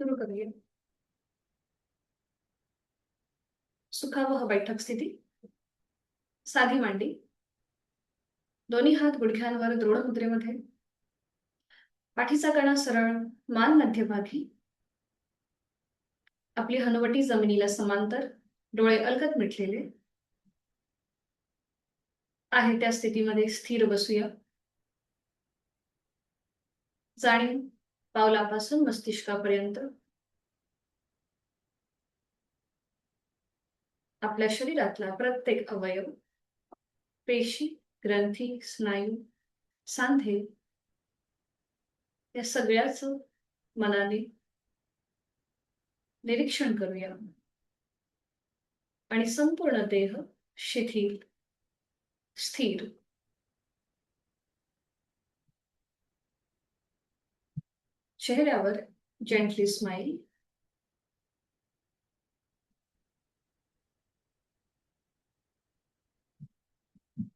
सुरू करूया. सुखावह बैठक स्थिती. साधी मांडी. दोन्ही हात गुडघ्यांवर दृढ मुद्रेमध्ये. पाठीचा कणा सरळ, मान मध्यभागी. आपली हनुवटी जमिनीला समांतर, डोळे अलगद मिटलेले. आहे त्या स्थितीमध्ये स्थिर बसूया. जाणीव पावलापासून मस्तिष्कापर्यंत. आपल्या शरीरातला प्रत्येक अवयव, पेशी, ग्रंथी, स्नायू, सांधे या सगळ्याच मनाने निरीक्षण करूया. आणि संपूर्ण देह शिथिल, स्थिर. चेहऱ्यावर जेंटली स्माइल.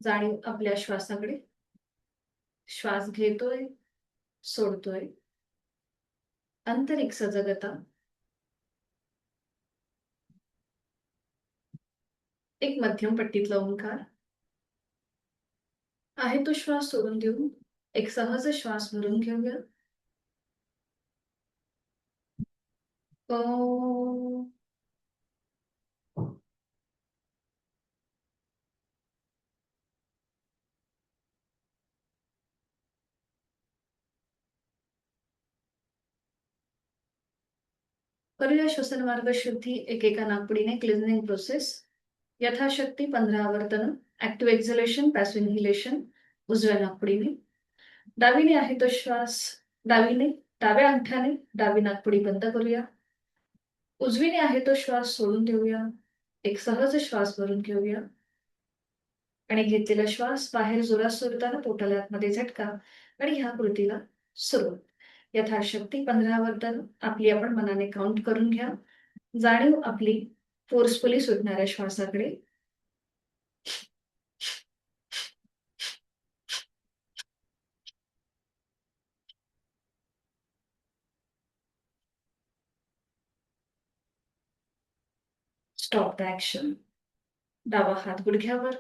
जाणीव आपल्या श्वासाकडे. श्वास घेतोय, सोडतोय. आंतरिक सजगता. एक मध्यम पट्टीतला ओंकार. आहे तो श्वास सोडून देऊन एक सहज श्वास भरून घेऊया. ओ. करूया श्वसन मार्ग शुद्धी एकेका नाकपुडीने क्लिनिंग प्रोसेस. यथाशक्ती 15 आवर्तन. ऍक्टिव्ह एक्झलेशन, पॅसिव्ह इन्हेलेशन उजव्या नाकपुडीने. डावीने आहे तो श्वास डाव्या अंगठ्याने डावी नाकपुडी बंद करूया. उजवीने आहे तो श्वास सोडून देऊया. एक सहज श्वास भरून घेऊया. आणि घेतलेला श्वास बाहेर जोरात सोडताना पोटाला आतमध्ये झटका. आणि ह्या कृतीला सुरुवात. यथाशक्ती 15 वर्तन आपली आपण मनाने काउंट करून घ्या. जाणीव आपली फोर्सफुली सुटणाऱ्या श्वासाकडे. Stop the action. डावा हात गुडघ्यावर.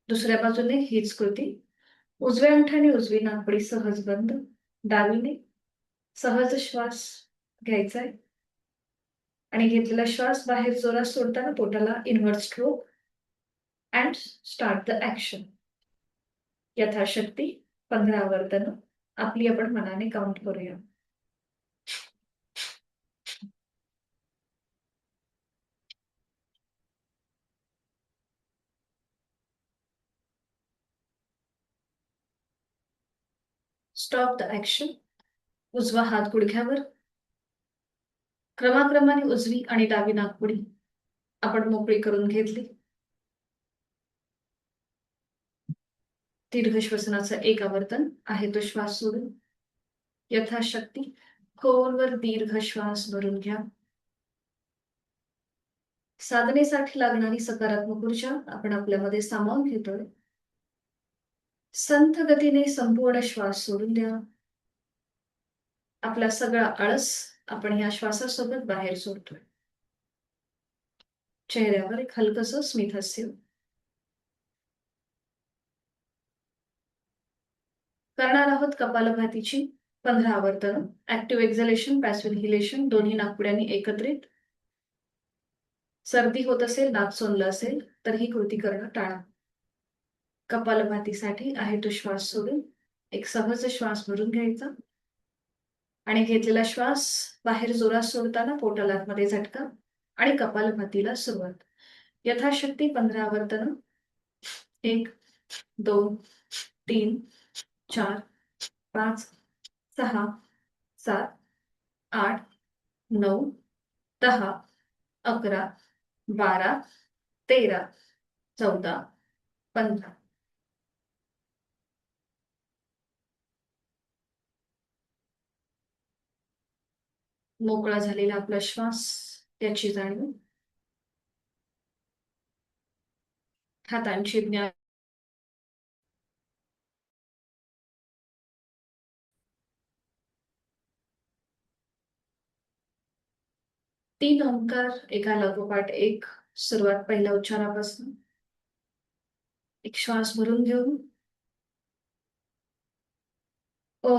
दुसऱ्या बाजूने हीच कृती. उजव्या अंगठ्याने उजवी नाकपुडी सहज बंद. डावीने सहज श्वास घ्यायचाय. आणि घेतलेला श्वास बाहेर जोरात सोडताना पोटाला invert stroke. And start the action. यथाशक्ती 15 वर्तन आपली आपण मनाने काउंट करूया. Stop the action. उजवा हात गुडघ्यावर. क्रमाक्रमाने उजवी आणि डावी नाकपुडी आपण मोकळी करून घेतली. दीर्घ श्वसनाचं एक आवर्तन आहे तो श्वास सोडून. यथाशक्ती खोलवर दीर्घ श्वास भरून घ्या. साधनेसाठी लागणारी सकारात्मक ऊर्जा आपण आपल्यामध्ये सामावून घेतोय. संथ गतीने संपूर्ण श्वास सोडून द्या. आपला सगळा आळस आपण ह्या श्वासासोबत बाहेर सोडतोय. चेहऱ्यावर एक हलकसं स्मित हास्य. करणार आहोत कपालभातीची 15 आवर्तन. ऍक्टिव्ह एक्झलेशन, पॅसिव्ह इन्हेलेशन दोन्ही नाकपुड्यांनी एकत्रित. सर्दी होत असेल, नाक सोनलं असेल तर ही कृती करणं टाळा. कपालभातीसाठी आहे तो श्वास सोडून एक सहज श्वास भरून घ्यायचा. आणि घेतलेला श्वास बाहेर जोरात सोडताना पोटाला आतमध्ये झटका. आणि कपालभातीला सुरुवात. यथाशक्ती 15 आवर्तन. 1, 2, 3, 4, 5, 6, 7, 8, 9, 10, 11, 12, 13, 14, 15. मोकळा झालेला आपला श्वास याची जाणीव. हातांची ज्ञान. 3 ओंकार एका लागोपाठ एक. सुरुवात पहिल्या उच्चारापासून. एक श्वास भरून घेऊ. ओ.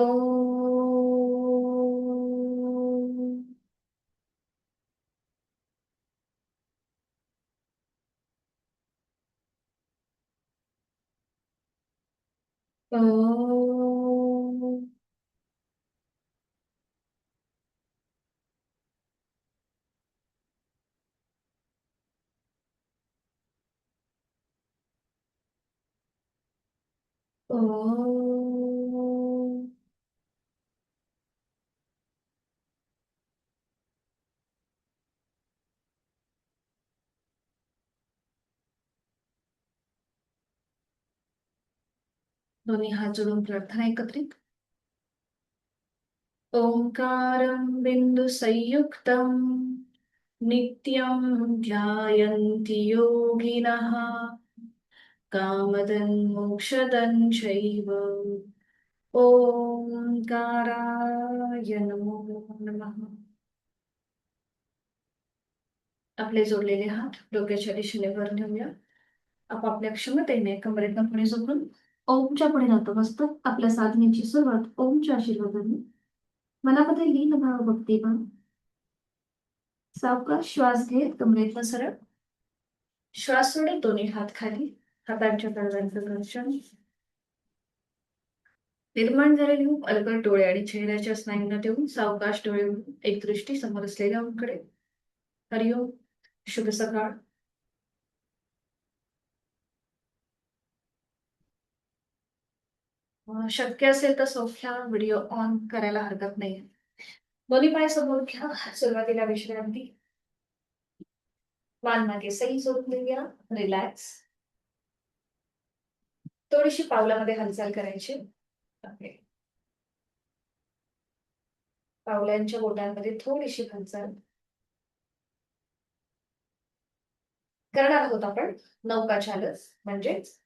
दोन्ही हात जोडून प्रार्थना एकत्रित. ओंकारं बिन्दुसंयुक्तं नित्यं ध्यायन्ति योगिनः कामदं मोक्षदं चैव. ओंकाराय नमो नमः. आपले जोडलेले हात डोक्याच्या दिशेने वर नेऊया. आपापल्या क्षमतेने कमरेतनं पुढे झोपून ओमच्या पुढे नतमस्तक. आपल्या साधनेची सुरुवात ओमच्या आशीर्वादाने. मनामध्ये लीन भाव भक्तिभाव. सावकाश श्वास घेत कमरेतनं सरळ. श्वास सोडत दोन्ही हात खाली. हातांच्या तळव्यांचं घर्षण. निर्माण झालेली खूप अलगद डोळे आणि चेहऱ्याच्या स्नायूंना ठेवून सावकाश डोळे उघडून एक दृष्टी समोर असलेल्या ओमकडे. हरिओम. शुभ सकाळ. शक्य असेल तर सौख्या व्हिडिओ ऑन करायला हरकत नाही. दोन्ही पाय समोर घ्या. सुरुवातीला विश्रांती. मान मागे सही सोडून देऊया. रिलॅक्स. थोडीशी पावलामध्ये हालचाल करायची. पावलांच्या बोटांमध्ये थोडीशी हालचाल करणार आहोत आपण. नौकाचालस म्हणजेच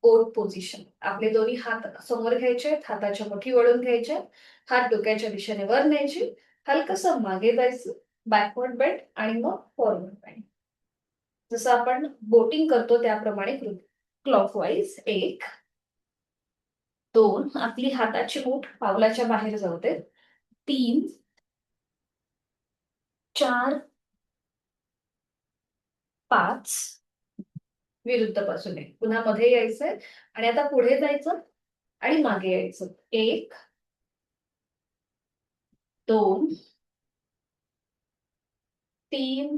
बोट पोझिशन. आपले दोन्ही हात समोर घ्यायचे. हाताच्या मुठी वळून घ्यायच्या. हात डोक्याच्या दिशेने वर न्यायचे. हलकसं मागे जायचं. बॅकवर्ड बेंड आणि मग फॉरवर्ड बेंड. जसं आपण बोटिंग करतो त्याप्रमाणे क्लॉकवाईज. 1 2. आपली हाताची मूठ पावलाच्या बाहेर जाऊ दे. 3 4 5. विरुद्ध बाजूने पुन्हा मध्ये यायचंय आणि आता पुढे जायचं आणि मागे यायचं. 1 2 3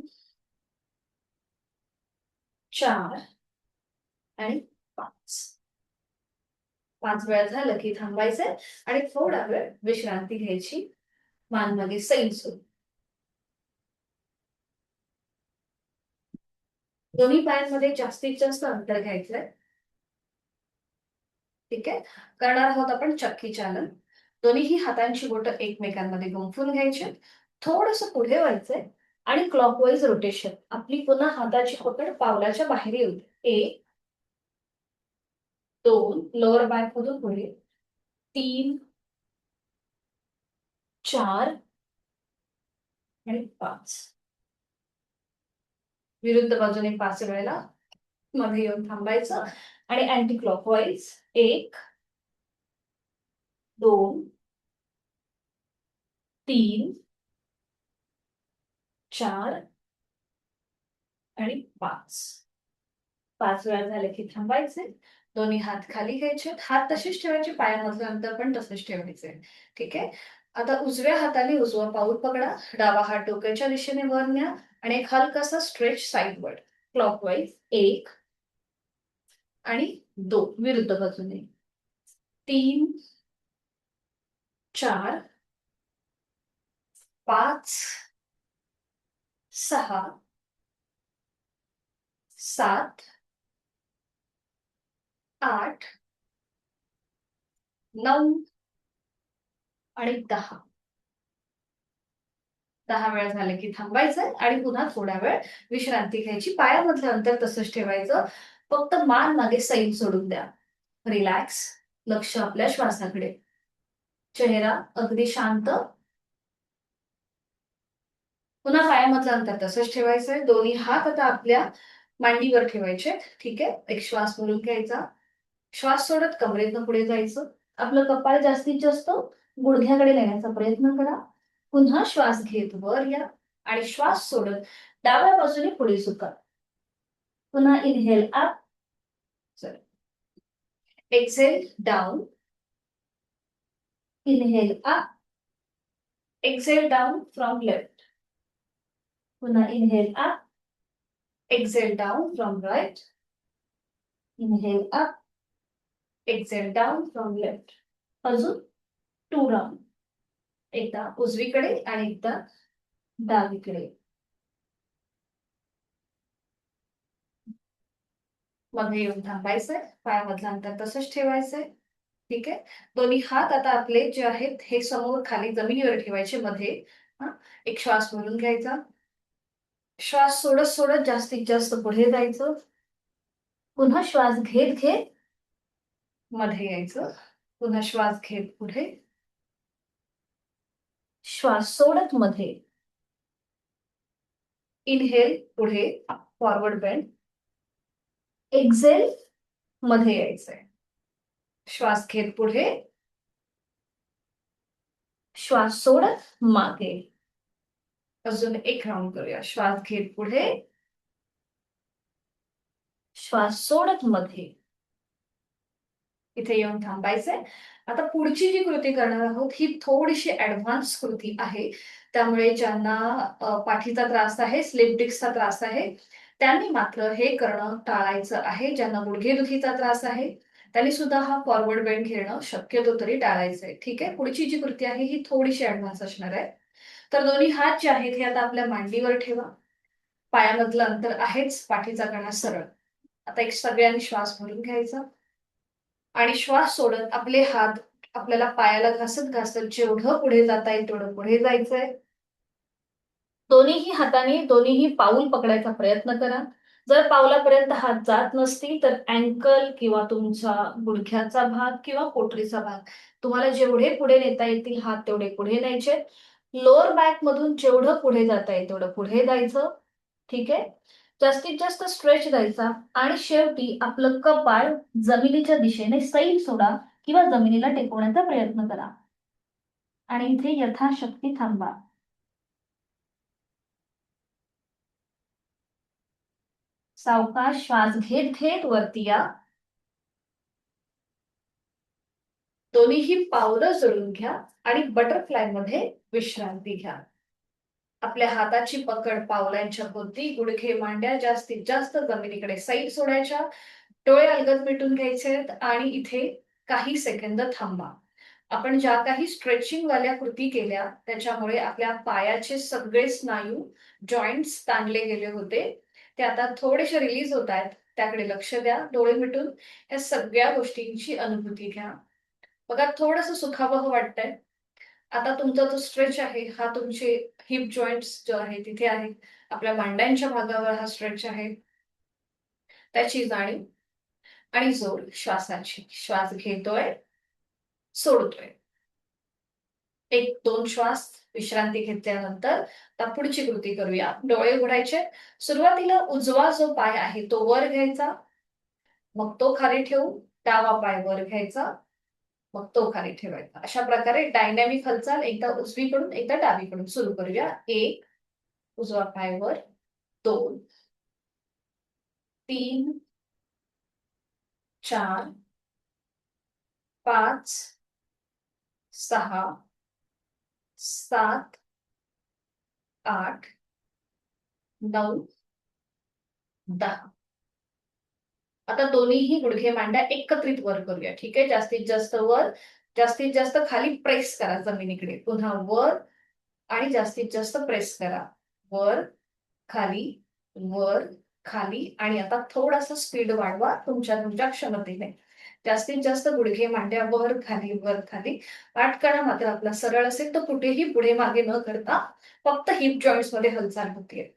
4 आणि 5. 5 वेळा झालं की थांबायचंय आणि थोडा वेळ विश्रांती घ्यायची. मान मागे सैल सोडून. दोन्ही पायांमध्ये जास्तीत जास्त अंतर घ्यायचंय. ठीक आहे. करणार आहोत आपण चक्की चालन. दोन्हीही हातांची बोटं एकमेकांमध्ये गुंफून घ्यायची. थोडस पुढे व्हायचंय आणि क्लॉकवाईज रोटेशन. आपली पुन्हा हाताची पकड पावलाच्या बाहेर येऊ दे. 1 2 लोअर बॅक मधून पुढे. 3 4 आणि 5. विरुद्ध बाजूने 5 वेळेला मध्ये येऊन थांबायचं आणि अँटी क्लॉकवाईज. 1 2 3 4 आणि 5. 5 वेळा झाले की थांबायचे. दोन्ही हात खाली घ्यायचे. हात तसेच ठेवायचे. पायामधलं अंतर पण तसेच ठेवायचे. ठीक आहे. आता उजव्या हाताने उजवं पाऊल पकडा. डावा हात डोक्याच्या दिशेने वर न्या आणि एक हलकासा स्ट्रेच साईडवर्ड क्लॉकवाईज. 1 आणि 2 विरुद्ध बाजूने. 3 4 5 6 7 8 9 आणि 10. 10 वेळा झाले की थांबायचं आणि पुन्हा थोडा वेळ विश्रांती घ्यायची. पायामधलं अंतर तसंच ठेवायचं. फक्त मान मागे सैल सोडून द्या. रिलॅक्स. लक्ष आपल्या श्वासाकडे. चेहरा अगदी शांत पुन्हा पायामधलं अंतर तसंच ठेवायचंय. दोन्ही हात आता आपल्या मांडीवर ठेवायचे. ठीक आहे. एक श्वास भरून घ्यायचा. श्वास सोडत कमरेतनं पुढे जायचं. आपलं कपाळ जास्तीत जास्त गुडघ्याकडे नेण्याचा प्रयत्न करा. पुन्हा श्वास घेत वर या आणि श्वास सोडत डाव्या बाजूने पुढे झुका. पुन्हा inhale up, exhale down, inhale up, exhale down from left. पुन्हा inhale up, exhale down from right, inhale up, exhale down from left. अजून 2 राऊंड. एकदा उजवीकडे आणि एकदा डावीकडे. मध्ये येऊन थांबायचंय. पायामधलं अंतर तसंच ठेवायचंय. ठीक आहे. दोन्ही हात आता आपले जे आहेत हे समोर खाली जमिनीवर ठेवायचे मध्ये. हा. एक श्वास भरून घ्यायचा. श्वास सोडत सोडत जास्तीत जास्त पुढे जायचं. पुन्हा श्वास घेत घेत मध्ये यायचं. पुन्हा श्वास घेत पुढे, श्वास सोडत मध्ये. इनहेल पुढे फॉरवर्ड बेंड, एक्झेल मध्ये यायचंय. श्वास घेत पुढे, श्वास सोडत मागे. अजून एक राऊंड करूया. श्वास घेत पुढे, श्वास सोडत मध्ये. इथे येऊन थांबायचंय. आता पुढची जी कृती करणार आहोत ही थोडीशी ऍडव्हान्स कृती आहे. त्यामुळे ज्यांना पाठीचा त्रास आहे, स्लिप डिस्कचा त्रास आहे, त्यांनी मात्र हे करणं टाळायचं आहे. ज्यांना गुडघेदुखीचा त्रास आहे त्यांनी सुद्धा हा फॉरवर्ड बेंड घेणं शक्यतो तरी टाळायचंय. ठीक आहे. पुढची जी कृती आहे ही थोडीशी ऍडव्हान्स असणार आहे. तर दोन्ही हात जे आहेत हे आता आपल्या मांडीवर ठेवा. पायामधलं अंतर आहेच, पाठीचा कणा सरळ. आता एक सगळ्यांनी श्वास भरून घ्यायचा आणि श्वास सोडत आपले हात आपल्याला पायाला घासत घासत जेवढं पुढे जाता येईल तेवढं पुढे जायचंय. दोन्हीही हाताने दोन्हीही पाऊल पकडायचा प्रयत्न करा. जर पावलापर्यंत हात जात नसतील तर अँकल किंवा तुमचा गुडघ्याचा भाग किंवा पोटरीचा भाग, तुम्हाला जेवढे पुढे नेता येतील हात तेवढे पुढे न्यायचे. लोअर बॅक मधून जेवढं पुढे जाता येईल तेवढं पुढे जायचं. ठीक आहे. जास्तीत जास्त स्ट्रेच द्यायचा आणि शेवटी आपलं कपाळ जमिनीच्या दिशेने सैल सोडा किंवा जमिनीला टेकवण्याचा प्रयत्न करा आणि इथे यथाशक्ती थांबा. सावकाश श्वास घेत घेत वरती या. दोन्हीही पावलं जोडून घ्या आणि बटरफ्लाय मध्ये विश्रांती घ्या. आपल्या हाताची पकड पावलांच्या भोवती, गुडघे मांड्या जास्तीत जास्त जमिनीकडे सैल सोडायच्या. डोळे अलगद मिटून घ्यायचे आणि इथे काही सेकंद थांबा. आपण ज्या काही स्ट्रेचिंग वाल्या कृती केल्या त्याच्यामुळे आपल्या पायाचे सगळे स्नायू, जॉईंट्स ताणले गेले होते, ते आता थोडेसे रिलीज होत आहेत. त्याकडे लक्ष द्या. डोळे मिटून या सगळ्या गोष्टींची अनुभूती घ्या. बघा थोडंसं सुखावह वाटतंय. आता तुमचा जो स्ट्रेच आहे हा तुमचे हिप जॉईंट्स जो आहे तिथे आहे. आपल्या मांड्यांच्या भागावर हा स्ट्रेच आहे. त्याची जाणीव आणि जोड श्वासाची. श्वास घेतोय, सोडतोय. 1-2 श्वास विश्रांती घेतल्यानंतर आता पुढची कृती करूया. डोळे उघडायचे. सुरुवातीला उजवा जो पाय आहे तो वर घ्यायचा, मग तो खाली ठेवू. डावा पाय वर घ्यायचा, मग तो खाली ठेवायचा. अशा प्रकारे डायनॅमिक हालचाल एकदा उजवीकडून एकदा डावीकडून सुरू करूया. 1, उजवा पाय वर, 2, 3, 4, 5, 6, 7, 8, 9, 10. आता दोन्हीही गुडघे मांड्या एकत्रित वर करूया. ठीक आहे. जास्तीत जास्त वर, जास्तीत जास्त खाली प्रेस करा जमिनीकडे. पुन्हा वर आणि जास्तीत जास्त प्रेस करा. वर, खाली, वर, खाली आणि आता थोडासा स्पीड वाढवा तुमच्या क्षमतेने. जास्तीत जास्त गुडघे मांड्या वर खाली वर खाली. पाठकणा मात्र आपला सरळ असेल तर कुठेही पुढे मागे न करता फक्त हिप जॉईंट्स मध्ये हालचाल होतीये.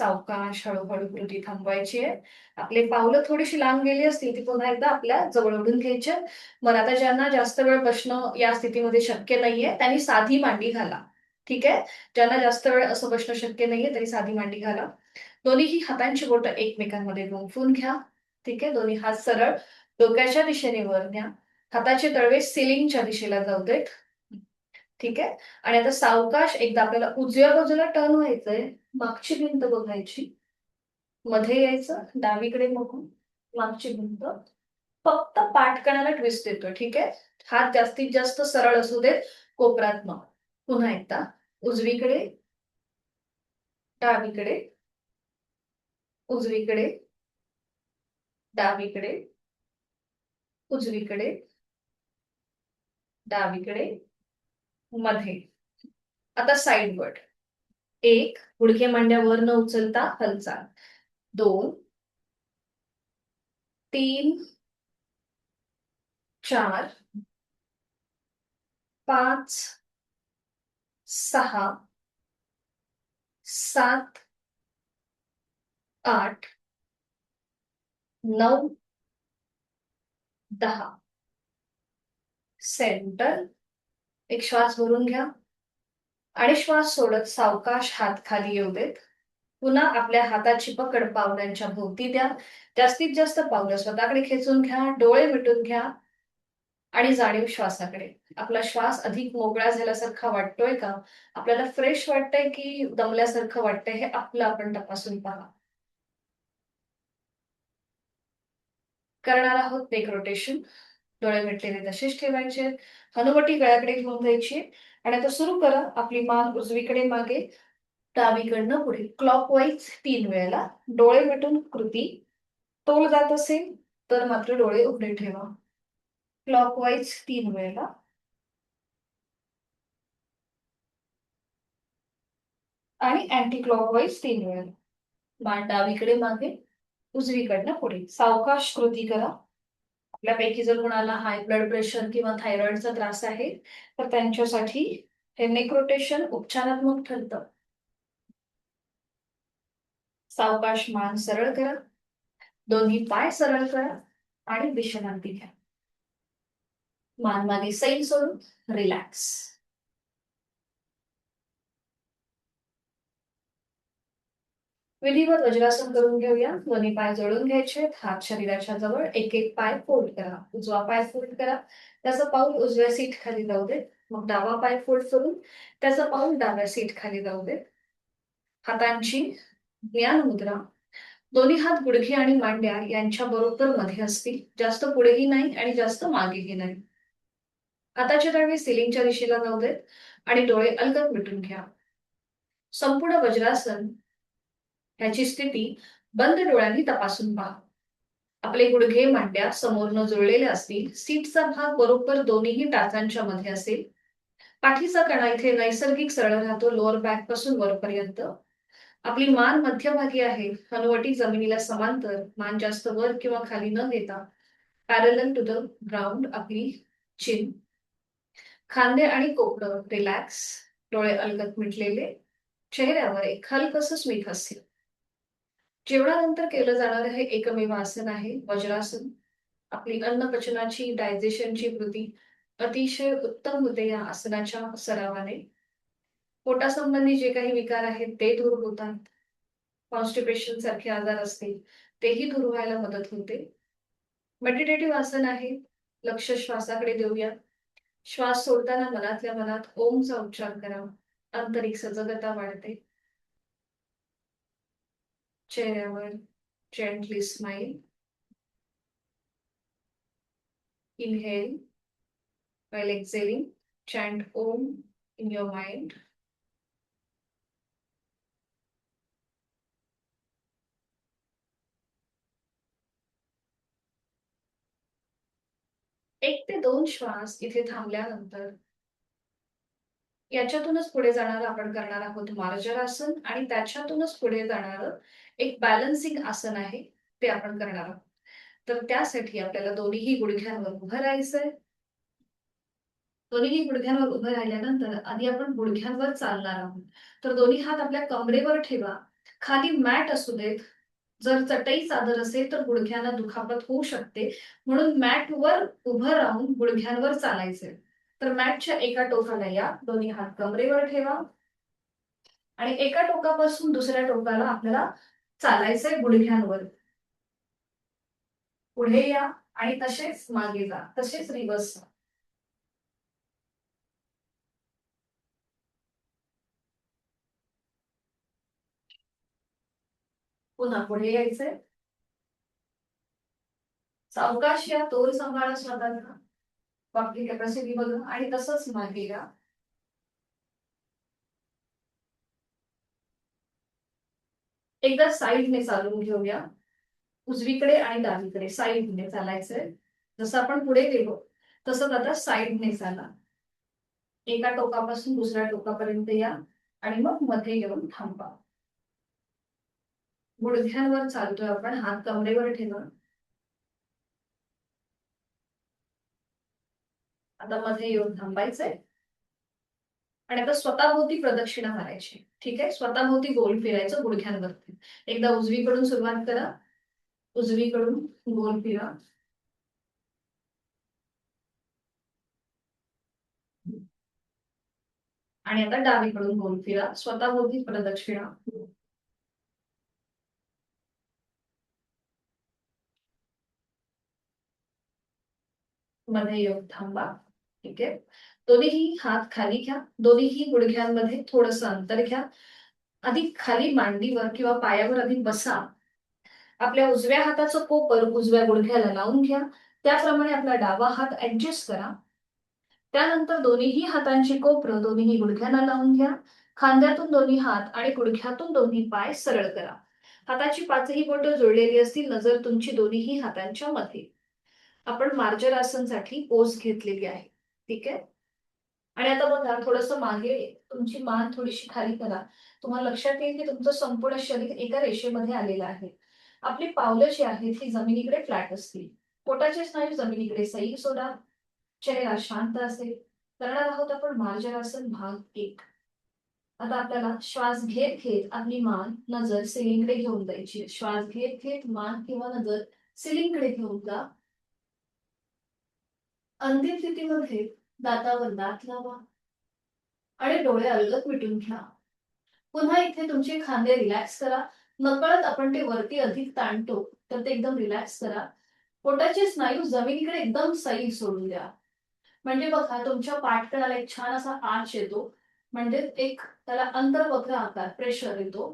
सावकाश हळूहळू कृती थांबवायची आहे. आपले पावलं थोडीशी लांब गेली असतील ती पुन्हा एकदा आपल्या जवळ ओढून घ्यायची. मग आता ज्यांना जास्त वेळ बसणं या स्थितीमध्ये शक्य नाहीये त्यांनी साधी मांडी घाला. ठीक आहे. ज्यांना जास्त वेळ असं बसणं शक्य नाहीये तरी साधी मांडी घाला. दोन्हीही हातांची बोटं एकमेकांमध्ये गुंफून घ्या. ठीक आहे. दोन्ही हात सरळ डोक्याच्या दिशेने वर न्या. हाताचे तळवे सिलिंगच्या दिशेला जाऊ देत. ठीक आहे. आणि आता सावकाश एकदा आपल्याला उजव्या बाजूला टर्न व्हायचंय. मागची भिंत बघायची. मध्ये यायचं. डावीकडे बघून मागची भिंत. फक्त पाठकणाला ट्विस्ट येतोय. ठीक आहे. हात जास्तीत जास्त सरळ असू देत. कोपरात मग. पुन्हा एकदा उजवीकडे, डावीकडे, उजवीकडे, डावीकडे, उजवीकडे, डावीकडे, मध्ये. आता साईडवर्ड. 1 गुडघे मांड्या वर न उचलता हालचाल. 2 3 4 5 6 7 8 9 10. सेंटर. एक श्वास भरून घ्या आणि श्वास सोडत सावकाश हात खाली येऊ देत. पुन्हा आपल्या हाताची पकड पावलांच्या भोवती द्या. जास्तीत जास्त पावलं स्वतःकडे खेचून घ्या. डोळे मिटून घ्या आणि जाणीव श्वासाकडे. आपला श्वास अधिक मोकळा झाल्यासारखा वाटतोय का? आपल्याला फ्रेश वाटतंय की दमल्यासारखं वाटतंय हे आपलं आपण तपासून पहा. करणार आहोत नेक रोटेशन. डोळे मिटलेले तसेच ठेवायचे. हनुवटी गळ्याकडे घेऊन जायची आणि आता सुरू करा. आपली मान उजवीकडे मागे, डावीकडनं पुढे क्लॉकवाईज 3 वेळेला. डोळे मिटून कृती. तोल जात असेल तर मात्र डोळे उघडे ठेवा. क्लॉकवाईज 3 वेळेला आणि अँटी क्लॉकवाईज 3 वेळेला. मान डावीकडे मागे, उजवीकडनं पुढे. सावकाश कृती करा. आपल्यापैकी जर कोणाला हाय ब्लड प्रेशर किंवा थायरॉइडचा त्रास आहे तर त्यांच्यासाठी हे नेक रोटेशन उपचारात्मक ठरतं. सावकाश मान सरळ करा. दोन्ही पाय सरळ करा आणि विश्रांती घ्या. मान मागे सैल सोडून रिलॅक्स. विधिवत वज्रासन करून घेऊया. दोन्ही पाय जोडून घ्यायचे. हात शरीराच्या जवळ. एक एक पाय फोल्ड करा. उजवा पाय फोल्ड करा. त्याचं पाऊल उजव्या सीट खाली जाऊ देत. मग डावा पाय फोल्ड करून त्याचं पाऊल डाव्या सीट खाली जाऊ देत. हातांची ज्ञान मुद्रा. दोन्ही हात गुडघे आणि मांड्या यांच्या बरोबर मध्ये असतील. जास्त पुढेही नाही आणि जास्त मागेही नाही. हाताचे तळवे सिलिंगच्या दिशेला जाऊ देत आणि डोळे अलगद मिटून घ्या. संपूर्ण वज्रासन ह्याची स्थिती बंद डोळ्यांनी तपासून पहा. आपले गुडघे मांड्या समोरनं जुळलेले असतील. सीटचा भाग बरोबर दोन्ही टाचांच्या मध्ये असेल. पाठीचा कणा इथे नैसर्गिक सरळ राहतो लोअर बॅक पासून वरपर्यंत. आपली मान मध्यभागी आहे. हनुवटी जमिनीला समांतर. मान जास्त वर किंवा खाली न घेता पॅरलल टू द ग्राउंड आपली चिन. खांदे आणि कोपडं रिलॅक्स. डोळे अलगद मिटलेले. चेहऱ्यावर एक हलकसं स्मित हास्य. जेवणानंतर केलं जाणारं हे एकमेव आसन आहे वज्रासन. आपली अन्नपचनाची डायजेशनची कृती अतिशय उत्तम होते या आसनाच्या सरावाने. पोटासंबंधी जे काही विकार आहेत ते दूर होतात. कॉन्स्टिपेशन सारखे आजार असतील तेही दूर व्हायला मदत होते. मेडिटेटिव्ह आसन आहे. लक्ष श्वासाकडे देऊया. श्वास सोडताना मनातल्या मनात ओमचा उच्चार करा. आंतरिक सजगता वाढते. चेहऱ्यावर gently smile. Inhale. While exhaling, chant Om in your mind. 1 ते 2 श्वास इथे थांबल्यानंतर याच्यातूनच पुढे जाणारं आपण करणार आहोत मार्जरासन आणि त्याच्यातूनच पुढे जाणारं एक बॅलन्सिंग आसन आहे ते आपण करणार आहोत. तर त्यासाठी आपल्याला दोन्हीही गुडघ्यांवर उभं राहायचंय. दोन्हीही गुडघ्यांवर उभं राहिल्यानंतर आधी आपण गुडघ्यांवर चालणार आहोत. तर दोन्ही हात आपल्या कमरेवर ठेवा खाली मॅट असू देत, जर चटई चादर असेल तर गुडघ्यांना दुखापत होऊ शकते, म्हणून मॅटवर उभं राहून गुडघ्यांवर चालायचे. तर मॅटच्या एका टोकाला या, दोन्ही हात कमरेवर ठेवा आणि एका टोकापासून दुसऱ्या टोकाला आपल्याला चालायचंय गुडघ्यांवर. पुढे या आणि तसेच मागे जा, तसेच रिव्हर्स. पुन्हा पुढे यायचंय, सावकाश या, तोल सांभाळा स्वतःचा, आपली कॅपॅसिटी बघा आणि तसंच मागे या. एकदा साईडने चालून घेऊया, उजवीकडे आणि डावीकडे साईडने चालायचंय. जसं आपण पुढे गेलो तसंच आता साईडने चाला. एका टोकापासून दुसऱ्या टोकापर्यंत या आणि मग मध्ये येऊन थांबा. गुडघ्यांवर चालतोय आपण, हात कमरेवर ठेवा. आता मध्ये येऊन थांबायचंय आणि आता स्वतःभोवती प्रदक्षिणा मारायची. ठीक आहे, स्वतःभोवती गोल फिरायचं गुडघ्यांवरती. एकदा उजवीकडून सुरुवात करा, उजवीकडून गोल फिरा आणि आता डावीकडून गोल फिरा, स्वतःभोवती प्रदक्षिणा. मध्ये येऊन थांबा. ठीक आहे, दोन्हीही हात खाली घ्या, दोन्हीही गुडघ्यांमध्ये थोडंसं अंतर घ्या. आधी खाली मांडीवर किंवा पायावर आधी बसा. आपल्या उजव्या हाताचं कोपर उजव्या गुडघ्याला लावून घ्या. त्याप्रमाणे आपला डावा हात ऍडजस्ट करा. त्यानंतर दोन्हीही हातांची कोपरं दोन्ही गुडघ्यांना लावून घ्या. खांद्यातून दोन्ही हात आणि गुडघ्यातून दोन्ही पाय सरळ करा. हाताची पाचही बोटं जोडलेली असतील, नजर तुमची दोन्हीही हातांच्या मध्ये. आपण मार्जरासनसाठी पोज घेतलेली आहे. ठीक आहे, आणि आता बघा थोडंसं मागे तुमची मान थोडीशी खाली करा. तुम्हाला लक्षात येईल की तुमचं संपूर्ण शरीर एका रेषेमध्ये आलेलं आहे. आपली पावलं जी आहेत ती जमिनीकडे फ्लॅट असतील. पोटाचे स्नायू जमिनीकडे सैल सोडा, चेहरा शांत असेल. करणार आहोत आपण मार्जरासन भाग 1. आता आपल्याला श्वास घेत घेत आपली मान नजर सिलिंगकडे घेऊन जायची. श्वास घेत घेत मान किंवा नजर सिलिंगकडे घेऊन जा. अंतिम स्थितीमध्ये दातावर दात लावा आणि डोळे अलगद मिटून घ्या. पुन्हा इथे तुमचे खांदे रिलॅक्स करा. नकळत आपण ते वरती अधिक ताणतो, तर ते एकदम रिलॅक्स करा. पोटाचे स्नायू जमिनीकडे एकदम सैल सोडून द्या. म्हणजे बघा तुमच्या पाठकणाला एक छान असा आर्च येतो, म्हणजे एक त्याला अंतर्वक्र आकार, प्रेशर येतो.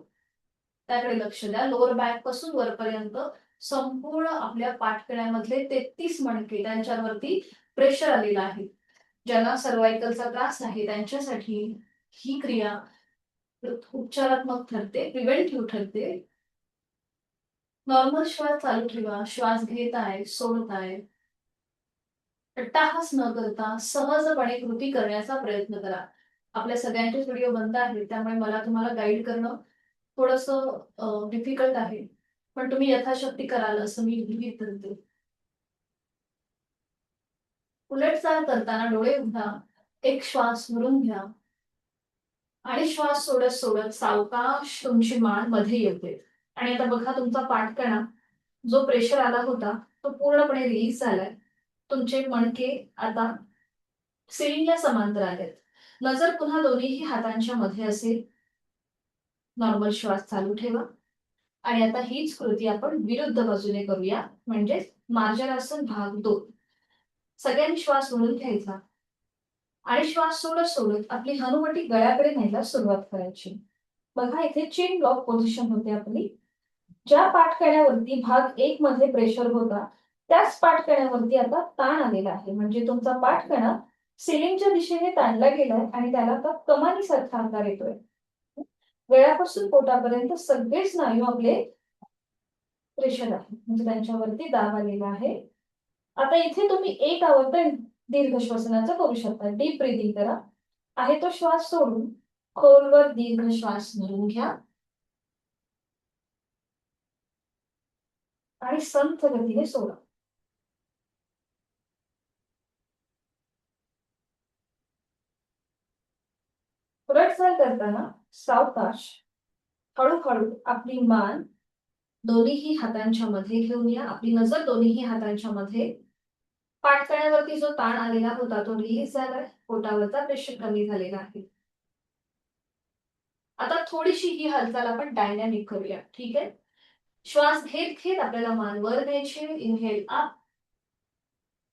त्याकडे लक्ष द्या. लोअर बॅक पासून वरपर्यंत संपूर्ण आपल्या पाठकण्यामधले 33 मणके त्यांच्यावरती प्रेशर आलेलं आहे. ज्यांना सर्वायकलचा त्रास आहे त्यांच्यासाठी ही क्रिया उपचारात्मक ठरते, प्रिव्हेंटिव्ह ठरते. नॉर्मल श्वास चालू ठेवा. श्वास घेत आहे, सोडत आहे. अट्टाहास न करता सहजपणे कृती करण्याचा प्रयत्न करा. आपल्या सगळ्यांचेच व्हिडिओ बंद आहेत, त्यामुळे मला तुम्हाला गाईड करणं थोडंसं डिफिकल्ट आहे. पण तुम्ही यथाशक्ती कराल असं मी गृहीत धरते. उलट चाल करताना डोळे उघडा, एक श्वास भरून घ्या आणि श्वास सोडत सोडत सावकाश तुमची मान मध्ये येते. आणि आता बघा तुमचा पाठकणा जो प्रेशर आला होता तो पूर्णपणे रिलीज झालाय. तुमचे मणके आता सिलिंगला समांतर आहेत. नजर पुन्हा दोन्हीही हातांच्या मध्ये असेल. नॉर्मल श्वास चालू ठेवा आणि आता हीच कृती आपण विरुद्ध बाजूने करूया, म्हणजे मार्जरासन भाग 2. सगळ्यांनी श्वास ओढून घ्यायचा आणि श्वास सोडत सोडत आपली हनुवटी गळ्याकडे न्यायला सुरुवात करायची. बघा इथे चेन ब्लॉक पोझिशन होते आपली. ज्या पाठकण्यावरती भाग 1 मध्ये प्रेशर होता, त्याच पाठकण्यावरती आता ताण आलेला आहे. म्हणजे तुमचा पाठकणा सिलिंगच्या दिशेने ताणला गेलाय आणि त्याला आता कमानीसारखा आकार येतोय. गळ्यापासून पोटापर्यंत सगळे स्नायू आपले प्रेशर आहे, म्हणजे त्यांच्यावरती दाब आलेला आहे. आता इथे तुम्ही एक आवर्तन दीर्घ श्वसनाचं करू शकता. डीप ब्रीदिंग करा. आहे तो श्वास सोडून खोलवर दीर्घ श्वास भरून घ्या आणि संथ गतीने सोडा. पुरटचाल करताना सावकाश हळूहळू आपली मान दोन्हीही हातांच्या मध्ये घेऊन या. आपली नजर दोन्हीही हातांच्या मध्ये. पाठकण्यावरती जो ताण आलेला होता तो रिलीज झालाय. पोटावरचा प्रेशर कमी झालेला आहे. आता थोडीशी ही हालचाल आपण डायनॅमिक करूया. ठीक आहे. श्वास घेत घेत आपल्याला मान वर न्यायची. इनहेल अप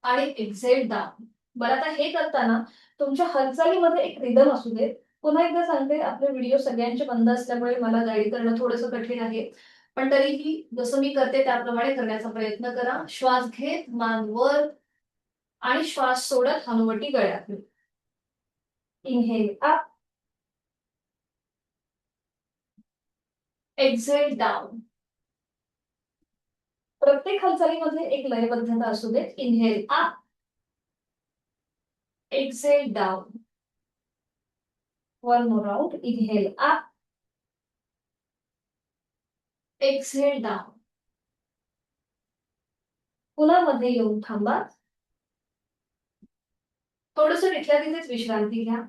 आणि एक्झेल डाऊन. बरं, आता हे करताना तुमच्या हालचालीमध्ये एक रिदम असू दे. पुन्हा एकदा सांगते, आपले व्हिडिओ सगळ्यांचे बंद असल्यामुळे मला गाईड करणं थोडंसं कठीण आहे. पण तरीही जसं मी करते त्याप्रमाणे करण्याचा प्रयत्न करा. श्वास घेत मान वर आणि श्वास सोडत हनुवटी गळ्यात. Inhale up, exhale down. प्रत्येक हालचालीमध्ये एक लयबद्धता असू दे. Inhale up, exhale down. One more round. Inhale up, exhale down. पुन्हा मध्ये येऊन थांबा. थोडंसं तिथल्या तिथेच विश्रांती घ्या.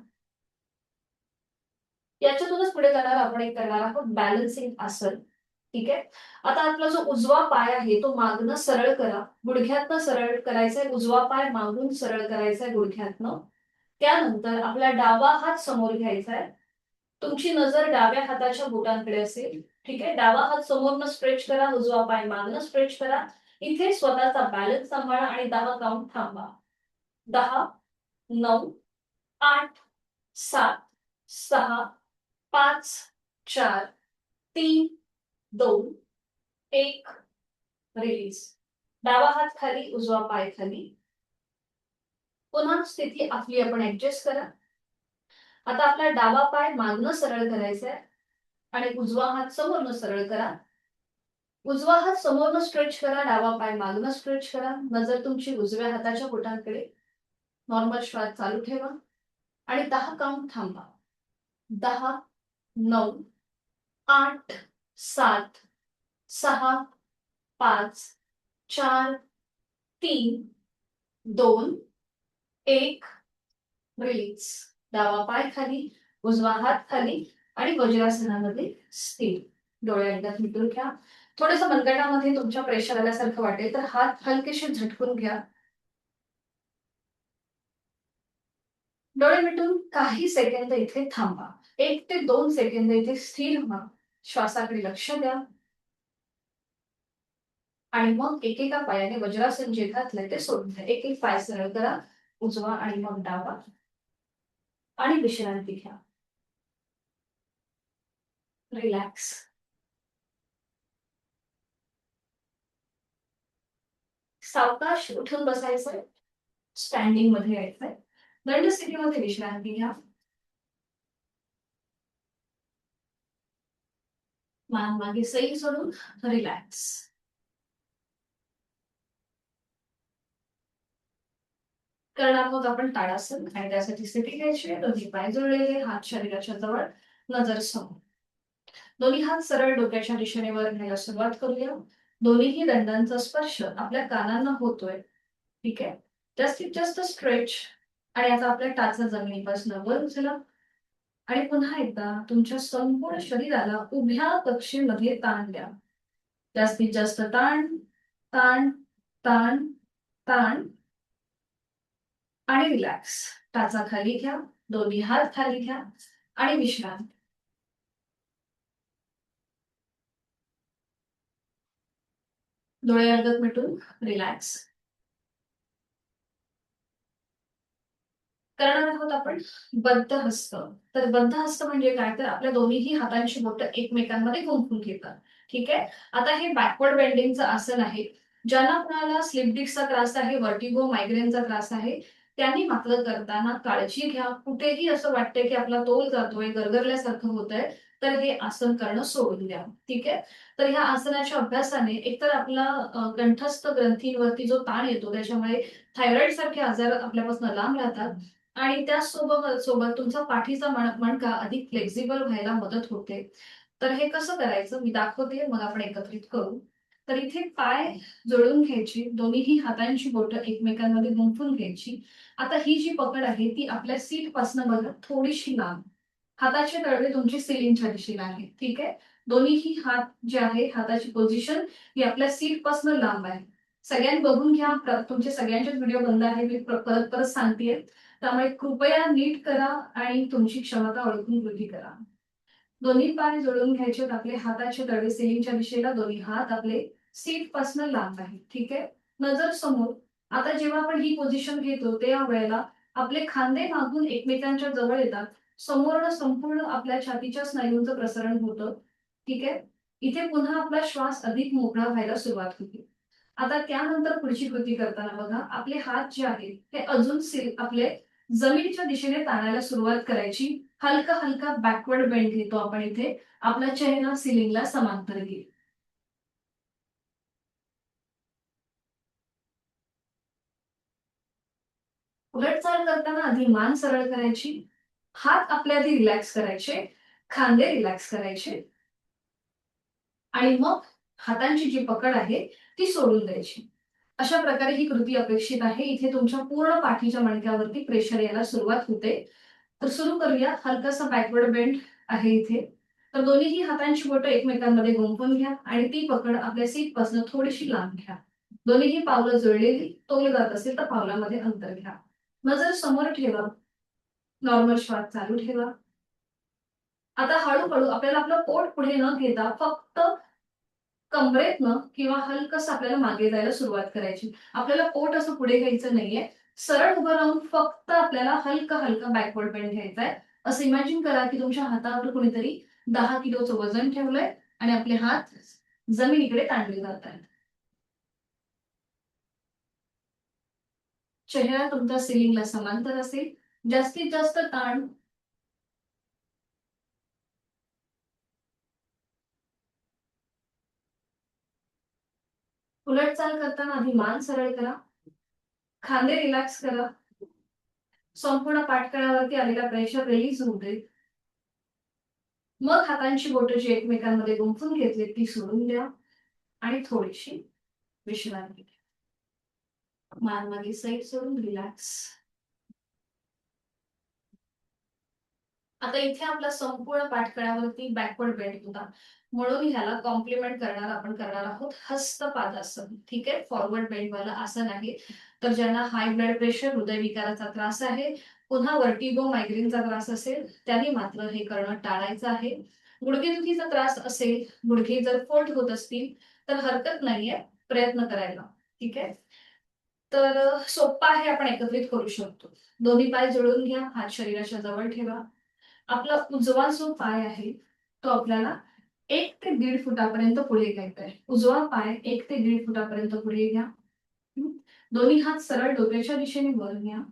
याच्यातूनच पुढे जाणार आपण एक करणार आहोत बॅलन्सिंग आसन. ठीक आहे. आता आपला जो उजवा पाय आहे तो मागणं सरळ करा. गुडघ्यातनं सरळ करायचंय. उजवा पाय मागून सरळ करायचंय गुडघ्यातनं. त्यानंतर आपला डावा हात समोर घ्यायचा आहे. तुमची नजर डाव्या हाताच्या बोटांकडे असेल. ठीक आहे. डावा हात समोरनं स्ट्रेच करा. उजवा पाय मागणं स्ट्रेच करा. इथे स्वतःचा बॅलन्स सांभाळा आणि 10 काउंट थांबा. 10, 9, 8, 7, 6, 5, 4, 3, 2, 1. रिलीज. डावा हात खाली, उजवा पाय खाली. पुन्हा स्थिती आपली आपण ऍडजस्ट करा. आता आपला डावा पाय मागणं सरळ करायचा आहे आणि उजवा हात समोरनं सरळ करा. उजवा हात समोरनं स्ट्रेच करा. डावा पाय मागणं स्ट्रेच करा. नजर तुमची उजव्या हाताच्या बोटांकडे. नॉर्मल श्वास चालू ठेवा आणि 10 काउंट थांबा. 10, 9, 8, 7, 6, 5, 4, 3, 2, 1. रिलीज. डावा पाय खाली, उजवा हात खाली आणि वज्रासनामध्ये स्थिर. डोळे एकदा मिटून घ्या. थोडंसं मनगटामध्ये तुमच्या प्रेशर आल्यासारखं वाटेल तर हात हलकेसे झटकून घ्या. डोळे मिटून काही सेकंद इथे थांबा. 1 ते 2 सेकंद इथे स्थिर व्हा. श्वासाकडे लक्ष द्या आणि मग एकेका पायाने वज्रासन जे घातलंय ते सोडून द्या. एक एक पाय सरळ करा. उजवा आणि मग डावा आणि विश्रांती घ्या. रिलॅक्स. सावकाश उठून बसायचंय. स्टँडिंग मध्ये यायचंय. दंड स्थितीमध्ये विश्रांती घ्या. मान मागे सैल सोडून रिलॅक्स. करणार आहोत आपण ताडासन आणि त्यासाठी स्थिती घ्यायची आहे. दोन्ही पाय जुळलेले, हात शरीराच्या जवळ, नजर समोर. दोन्ही हात सरळ डोक्याच्या दिशेने वर न्यायला सुरुवात करूया. दोन्हीही दंडांचा स्पर्श आपल्या कानांना होतोय. ठीक आहे. जास्तीत जास्त स्ट्रेच आणि आता आपल्या टाचा जमिनीपासून वर उचला आणि पुन्हा एकदा तुमच्या संपूर्ण शरीराला उभ्या कक्षेमध्ये ताण द्या. जास्तीत जास्त ताण, ताण, ताण, ताण आणि रिलॅक्स. टाचा खाली घ्या. दोन्ही हात खाली घ्या आणि विश्रांती. डोळे अर्धत मिटून रिलॅक्स. करणार आहोत आपण बद्ध हस्त. तर बद्ध हस्त म्हणजे काय, तर आपल्या दोन्हीही हातांची बोटं एकमेकांमध्ये गुंफून घेतात. ठीक आहे. आता हे बॅकवर्ड बेंडिंगचं आसन आहे. ज्यांना कुणाला स्लिप डिस्कचा त्रास आहे, वर्टिगो, मायग्रेनचा त्रास आहे, त्यांनी मात्र करताना काळजी घ्या. कुठेही असं वाटतंय की आपला तोल जातोय, गरगरल्यासारखं होतंय, तर हे आसन करणं सोडून द्या. ठीक आहे. तर ह्या आसनाच्या अभ्यासाने एकतर आपला कंठस्थ ग्रंथींवरती जो ताण येतो त्याच्यामुळे थायरॉइड सारखे आजार आपल्यापासून लांब राहतात आणि त्याचसोबत सोबत तुमचा पाठीचा मणका अधिक फ्लेक्झिबल व्हायला मदत होते. तर हे कसं करायचं मी दाखवते, मग आपण एकत्रित करू. तर इथे पाय जोडून घ्यायची. दोन्हीही हातांची बोटं एकमेकांमध्ये गुंफून घ्यायची. आता ही जी पकड आहे ती आपल्या सीट पासून बघा थोडीशी लांब. हाताचे तळवे तुमची सिलिंगच्या दिशेला आहे. ठीक आहे. दोन्हीही हात जे आहे हाताची पोझिशन ही आपल्या सीट पासून लांब आहे. सगळ्यांनी बघून घ्या. तुमचे सगळ्यांचेच व्हिडिओ बंद आहे. मी परत परत सांगतेय. त्यामुळे कृपया नीट करा आणि तुमची क्षमता ओळखून कृती करा. दोन्ही पाय जोडून घ्यायचे. आपले हाताचे तळवे सिलिंगच्या दिशेला, दोन्ही हात आपले सीट पासून लांब आहे. ठीक आहे. नजर समोर. आता जेव्हा आपण ही पोझिशन घेतो त्या वेळेला आपले खांदे मागून एकमेकांच्या जवळ येतात. समोर संपूर्ण आपल्या छातीच्या स्नायूंचं प्रसारण होतं. ठीक आहे. इथे पुन्हा आपला श्वास अधिक मोकळा व्हायला सुरुवात होते. आता त्यानंतर पुढची कृती करताना बघा, आपले हात जे आहेत हे अजून आपले जमिनीच्या दिशेने ताणायला सुरुवात करायची. हलका हलका बॅकवर्ड बेंड घेतो आपण इथे. आपला चेहरा सिलिंगला समांतर घेईल. उलटचाल करताना आधी मान सरळ करायची. हात आपले आधी रिलॅक्स करायचे. खांदे रिलॅक्स करायचे. आणि मग हातांची जी पकड आहे ती सोडून द्यायची. अशा प्रकारे ही कृती अपेक्षित आहे. इथे तुमच्या पूर्ण पाठीच्या मणक्यावरती प्रेशर यायला सुरुवात होते. तर सुरू करूया. हलकासा बॅकवर्ड बेंड आहे इथे. तर दोन्हीही हातांची बोटं एकमेकांमध्ये गुंफून घ्या आणि ती पकड आपल्या सीटपासून थोडीशी लांब घ्या. दोन्हीही पावलं जुळलेली तोल जात असेल तर पावलामध्ये अंतर घ्या. नजर समोर ठेवा. नॉर्मल श्वास चालू ठेवा. आता हळूहळू आपल्याला आपलं पोट पुढे न घेता फक्त कमरेतनं किंवा हलकस आपल्याला मागे जायला सुरुवात करायची. आपल्याला पोट असं पुढे घ्यायचं नाहीये. सरळ उभं राहून फक्त आपल्याला हलका हलका बॅकवर्ड बेंड घ्यायचा आहे. असं इमॅजिन करा की तुमच्या हातावर कुणीतरी 10 किलोचं वजन ठेवलंय आणि आपले हात जमिनीकडे ताणले जात आहेत. चेहरा तुमचा सिलिंगला समांतर असेल. जास्तीत जास्त ताण उलटचाल करताना आधी मान सरळ करा. खांदे रिलॅक्स करा. संपूर्ण पाठकळावरती आलेला प्रेशर रिलीज होऊ दे. मग हातांची बोटं जी एकमेकांमध्ये गुंफून घेतली ती सोडून द्या आणि थोडीशी विश्रांती घ्या. मान मागे साईड सोडून रिलॅक्स. आता इथे आपला संपूर्ण पाठकळावरती बॅकवर्ड बेंड होता. म्हणून ह्याला कॉम्प्लिमेंट करणार आहोत हस्तपादासन. ठीक आहे. फॉरवर्ड बेंड वाला आसन आहे. तर ज्यांना हाय ब्लड प्रेशर, हृदयविकाराचा त्रास आहे, पुन्हा वर्टिगो, मायग्रेनचा त्रास असेल, त्यांनी मात्र हे करणं टाळायचं आहे. गुडघेदुखीचा त्रास असेल, गुडघे जर फोल्ड होत असतील तर हरकत नाहीये प्रयत्न करायला. ठीक आहे. तर सोप्पा आहे. आपण एकत्रित करू शकतो. दोन्ही पाय जोडून घ्या. हात शरीराच्या जवळ ठेवा. आपला उजवा जो पाय आहे तो आपल्याला 1 ते 1.5 फुटापर्यंत पुढे घ्यायचा आहे. उजवा पाय 1 ते 1.5 फुटापर्यंत पुढे घ्या. दोन्ही हात सरळ डोक्याच्या दिशेने वर घ्या.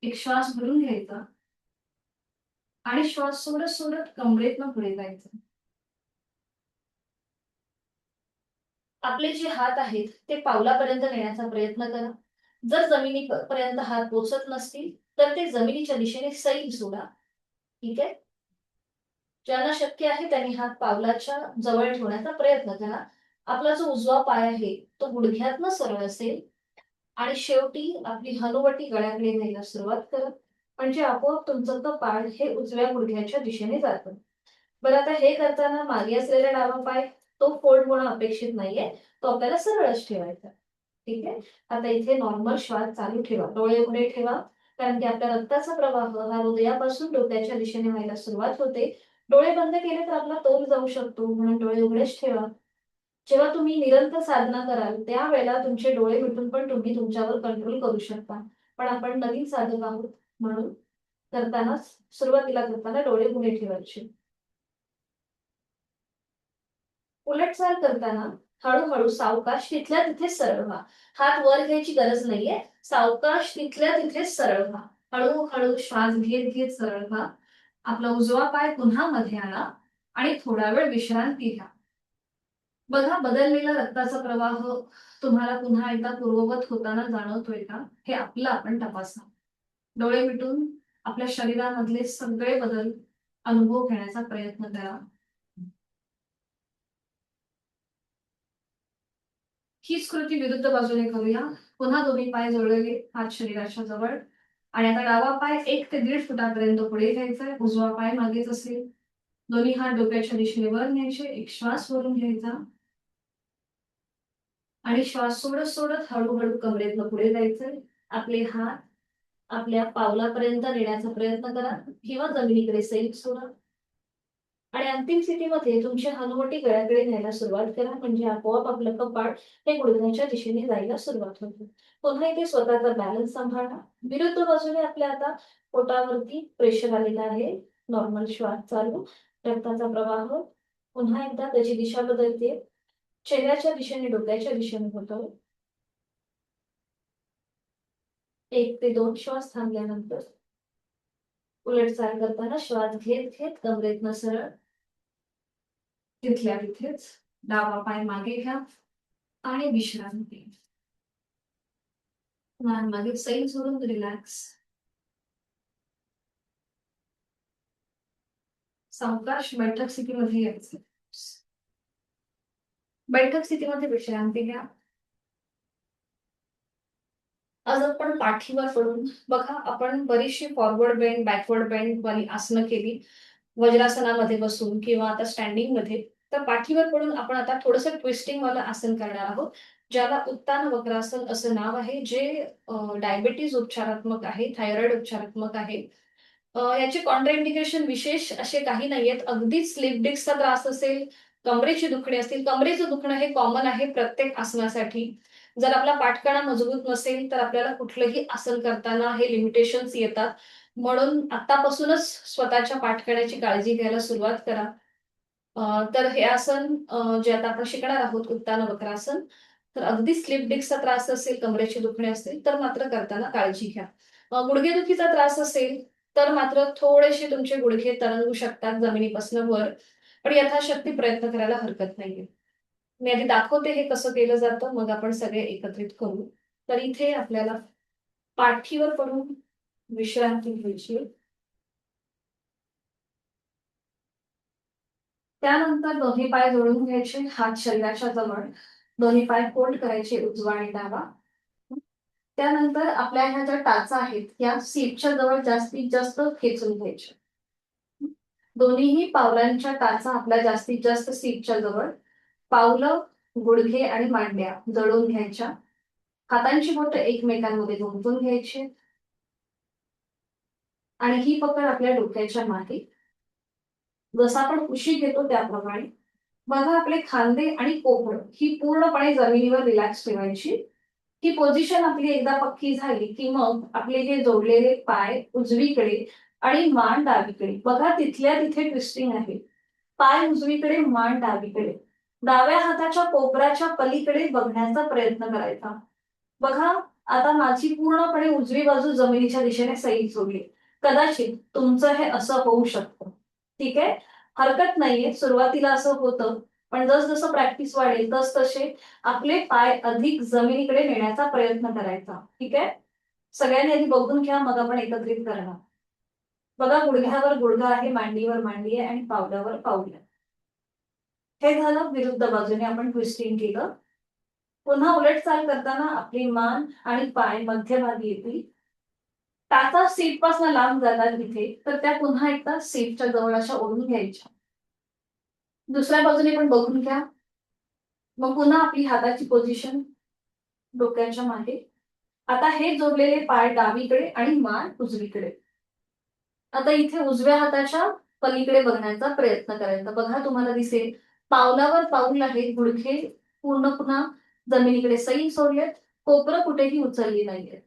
एक श्वास भरून घ्यायचा आणि श्वास सोडत सोडत कमरेतनं पुढे जायचं. आपले जे हात आहेत ते पावलापर्यंत नेण्याचा प्रयत्न करा. जर जमिनीपर्यंत हात पोचत नसतील तर ते जमिनीच्या दिशेने सैल सोडा. ठीक आहे. ज्यांना शक्य आहे त्यांनी हात पावलाच्या जवळ ठेवण्याचा प्रयत्न करा. आपला जो उजवा पाय आहे तो गुडघ्यातनं सरळ असेल आणि शेवटी आपली हनुवटी गळ्याकडे न्यायला सुरुवात करा. म्हणजे आपोआप तुमचं तो पाय हे उजव्या गुडघ्याच्या दिशेने जातं. बरं, आता हे करताना मागे असलेला डावा पाय तो फोल्ड होणं अपेक्षित नाहीये. तो आपल्याला सरळच ठेवायचा. ठीक आहे. आता इथे नॉर्मल श्वास चालू ठेवा. डोळे उघडे ठेवा. कारण की आपल्या रक्ताचा प्रवाह हा हृदयापासून डोक्याच्या दिशेने व्हायला सुरुवात होते. डोळे बंद केले तर आपला तोल जाऊ शकतो. म्हणून डोळे उघडेच ठेवा. जेव्हा तुम्ही निरंतर साधना कराल त्यावेळेला तुमचे डोळे मिटून पण तुम्ही तुमच्यावर कंट्रोल करू शकता. पण आपण नवीन साधक आहोत म्हणून सुरुवातीला करताना डोळे उघडे ठेवायचे. उलटचाल करताना हळूहळू सावकाश तिथल्या तिथेच सरळ व्हा. हात वर घ्यायची गरज नाहीये. सावकाश तिथल्या तिथेच सरळ व्हा. हळूहळू श्वास घेत घेत सरळ व्हा. आपला उजवा पाय पुन्हा मध्ये आणा आणि थोडा वेळ विश्रांती घ्या. बघा, बदललेला रक्ताचा प्रवाह तुम्हाला पुन्हा एकदा पूर्ववत होताना जाणवतोय का? हे आपलं आपण तपासा. डोळे मिटून आपल्या शरीरामधले सगळे बदल अनुभव घेण्याचा प्रयत्न करा. हीच कृती विरुद्ध बाजूने करूया. पुन्हा दोन्ही पाय जोडलेले, हात शरीराच्या जवळ. आणि आता डावा पाय 1 ते 1.5 फुटापर्यंत पुढे घ्यायचा आहे, उजवा पाय मागेच असेल. दोन्ही हात डोक्याच्या दिशेने वर न्यायचे. एक श्वास वरून घ्यायचा आणि श्वास सोडत सोडत हळूहळू कमरेतनं पुढे जायचंय. आपले हात आपल्या पावलापर्यंत नेण्याचा प्रयत्न करा किंवा जमिनीकडे सैल सोडा. आणि अंतिम स्थितीमध्ये तुमची हनुवटी गळ्याकडे न्यायला सुरुवात करा, म्हणजे आपोआप आपलं कपाळ हे गुडघ्याच्या दिशेने जायला सुरुवात होते. पुन्हा इथे स्वतःचा बॅलन्स सांभाळा. विरुद्ध बाजूने आपल्या आता पोटावरती प्रेशर आलेलं आहे. नॉर्मल श्वास चालू, रक्ताचा प्रवाह पुन्हा एकदा त्याची दिशा बदलते. चेहऱ्याच्या दिशेने डोक्याच्या दिशेने होतो. 1 ते 2 श्वास थांबल्यानंतर उलट चाल करताना श्वास घेत घेत कमरेतनं सरळ तिथल्या तिथेच डावा पाय मागे घ्या आणि विश्रांती. मान मागे सैल सोडून रिलॅक्स. सावकाश बैठक स्थितीमध्ये यायचं. बैठक स्थितीमध्ये विश्रांती घ्या. आज आपण पाठीवर पडून बघा, आपण बरीचशी फॉरवर्ड बेंड बॅकवर्ड बेंड वाली आसनं केली वज्रासनामध्ये बसून किंवा आता स्टँडिंग मध्ये. तर पाठीवर पडून आपण आता थोडंसं ट्विस्टिंग वाला आसन करणार आहोत, ज्याला उत्तान वक्रासन असं नाव आहे, जे डायबिटीज उपचारात्मक आहे, थायरॉइड उपचारात्मक आहे. याचे कॉन्ट्राइंडिकेशन विशेष असे काही नाहीयेत. अगदीच स्लिप डिस्कचा त्रास असेल, कमरेची दुखणे असतील, कमरेचं दुखणं हे कॉमन आहे प्रत्येक आसनासाठी. जर आपला पाठकणा मजबूत नसेल तर आपल्याला कुठलंही आसन करताना हे लिमिटेशन्स येतात. म्हणून आतापासूनच स्वतःच्या पाठकण्याची काळजी घ्यायला सुरुवात करा. तर हे आसन जे आता आपण शिकणार आहोत उत्तान वक्रासन, तर अगदी स्लिप डिस्कचा त्रास असेल, कमरेचे दुखणे असतील तर मात्र करताना काळजी घ्या. गुडघेदुखीचा त्रास असेल तर मात्र थोडेसे तुमचे गुडघे तरंगू शकतात जमिनीपासून वर, पण यथाशक्ती प्रयत्न करायला हरकत नाहीये. मी आधी दाखवते हे कसं केलं जातं, मग आपण सगळे एकत्रित करू. तर इथे आपल्याला पाठीवर पडून विश्रांती घ्यायची. त्यानंतर दोन्ही पाय जोडून घ्यायचे, हात शरीराच्या जवळ. दोन्ही पाय फोल्ड करायचे उजवा आणि डावा. त्यानंतर आपल्या ह्या ज्या टाचा आहेत या सीटच्या जवळ जास्तीत जास्त खेचून घ्यायच्या. दोन्हीही पावलांच्या टाचा आपल्या जास्तीत जास्त सीटच्या जवळ. पावलं, गुडघे आणि मांड्या जळून घ्यायच्या. हातांची बोटं एकमेकांमध्ये गुंतून घ्यायची आणि ही पकड आपल्या डोक्याच्या मागे. जसं आपण उशी घेतो त्याप्रमाणे. बघा, आपले खांदे आणि कोपरं ही पूर्णपणे जमिनीवर रिलॅक्स ठेवायची. ही पोझिशन आपली एकदा पक्की झाली की मग आपले हे जोडलेले पाय उजवीकडे आणि मान डावीकडे. बघा, तिथल्या तिथे ट्विस्टिंग आहे. पाय उजवीकडे, मान डावीकडे. डाव्या हाताच्या कोपराच्या पलीकडे बघण्याचा प्रयत्न करायचा. बघा, आता माझी पूर्णपणे उजवी बाजू जमिनीच्या दिशेने सैल सोडली. कदाचित तुमचं हे असं होऊ शकतं. ठीक आहे, हरकत नाहीये. सुरुवातीला असं होतं, पण जसजसं प्रॅक्टिस वाढेल तस तसे आपले पाय अधिक जमिनीकडे नेण्याचा प्रयत्न करायचा. ठीक आहे, सगळ्यांनी आधी बघून घ्या, मग आपण एकत्रित करणार. बघा, गुडघ्यावर गुडघा आहे, मांडीवर मांडी आहे आणि पावलावर पाऊल आहे. हे झालं. विरुद्ध बाजूने आपण ट्विस्टिंग केलं. पुन्हा उलट चाल करताना आपली मान आणि पाय मध्यभागी येतील. टाचा सीट पासून लांब जातात तिथे, तर त्या पुन्हा एकदा सीटच्या जवळ अशा ओढून घ्यायच्या. दुसऱ्या बाजूने पण बघून घ्या. मग पुन्हा आपली हाताची पोझिशन डोक्याच्या मागे. आता हे जोडलेले पाय डावीकडे आणि मान उजवीकडे. आता इथे उजव्या हाताच्या पलीकडे बघण्याचा प्रयत्न करायचा. बघा, तुम्हाला दिसेल पावलावर पाऊल आहे. गुडघे पूर्ण पुन्हा जमिनीकडे सैल सोडलेत, कोपरं कुठेही उचलली नाहीये.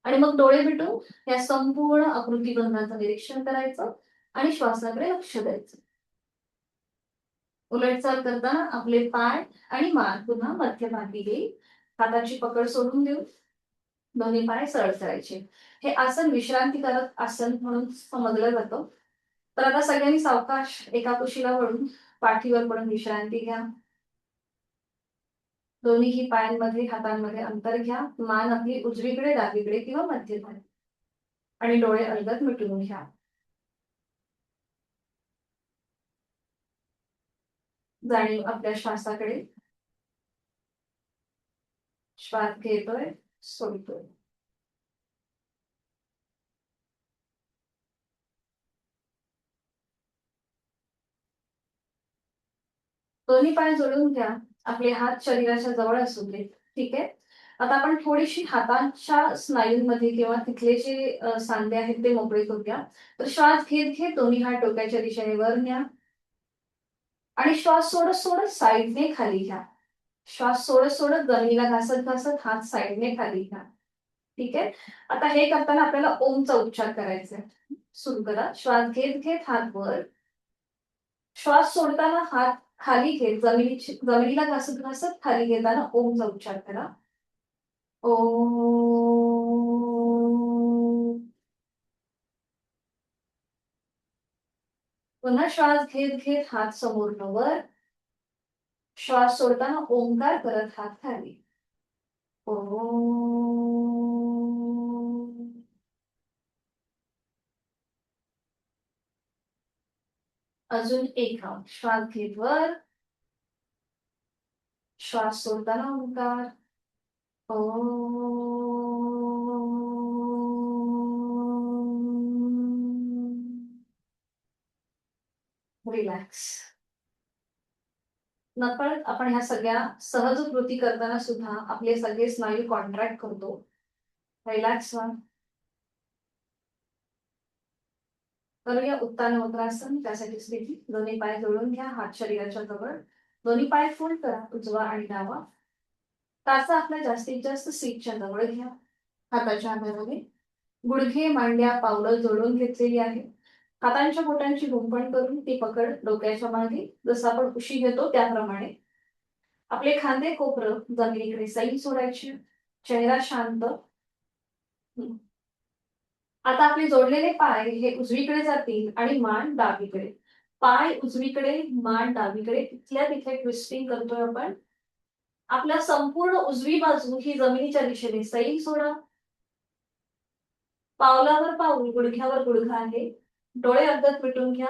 आणि मग डोळे मिटून या संपूर्ण आकृतीबंधाचं निरीक्षण करायचं आणि श्वासाकडे लक्ष द्यायचं. उलटचाल करताना आपले पाय आणि मान पुन्हा मध्यभागी येईल. हाताची पकड सोडून देऊ, दोन्ही पाय सरळ करायचे. हे आसन विश्रांतीकारक आसन म्हणून समजलं जातं. तर आता सगळ्यांनी सावकाश एका कुशीला वळून पाठीवर पडून विश्रांती घ्या. दोन्हीही पायांमध्ये हातांमध्ये अंतर घ्या. मान आपली उजवीकडे, डावीकडे किंवा मध्यभागी आणि डोळे अलगद मिटून घ्या. जाणीव आपल्या श्वासाकडे. श्वास घेतोय, सोडतोय. दोन्ही पाय जोडून घ्या. आपले हात शरीराच्या जवळ असू दे. ठीक आहे. आता आपण थोडीशी हातांच्या स्नायूंमध्ये किंवा तिथले जे सांधे आहेत ते मोकळे करूया. तर श्वास घेत घेत दोन्ही हात डोक्याच्या दिशेने वर न्या आणि श्वास सोडत सोडत साईडने खाली घ्या. श्वास सोडत सोडत जमिनीला घासत घासत हात साईडने खाली घ्या. ठीक आहे. आता हे करताना आपल्याला ओमचा उच्चार करायचा आहे. सुरू करा. श्वास घेत घेत हात वर. श्वास सोडताना हात खाली घेत जमिनीला घासत घासत खाली घेताना ओमचा उच्चार करा. ओम. पुन्हा श्वास घेत घेत हात समोर वर. श्वास सोडताना ओंकार करत हात खाली. ओम. अजून एक राऊंड. श्वास घेत वर. श्वास सोडताना ओंकार. रिलॅक्स. नकळत आपण ह्या सगळ्या सहज कृती करताना सुद्धा आपले सगळे स्नायू कॉन्ट्रॅक्ट करतो. रिलॅक्स व्हा. करूया उत्तान वक्रासन. त्यासाठी स्थिती दोन्ही पाय जोडून घ्या. हात शरीराच्या जवळ. दोन्ही पाय फोल्ड करा. उजवा आणि डावा. टाचा आपल्या जास्तीत जास्त सीटच्या जवळ घ्या. हाताच्या आधाराने गुडघे मांड्या पावलं जोडून घेतलेली आहे. हातांच्या बोटांची गुंफण करून ती पकड डोक्याच्या मागे जसं आपण उशी घेतो त्याप्रमाणे. आपले खांदे कोपरं जमिनीकडे सैल सोडायचे. चेहरा शांत. आता आपले जोडलेले पाय हे उजवीकडे जातील आणि मान डावीकडे. पाय उजवीकडे मान डावीकडे तिथल्या तिथे ट्विस्टिंग करतोय आपण. आपल्या संपूर्ण उजवी बाजू ही जमिनीच्या दिशेने सैल सोडा. पावलावर पाऊल गुडघ्यावर गुडघा आहे. डोळे अर्धत मिटून घ्या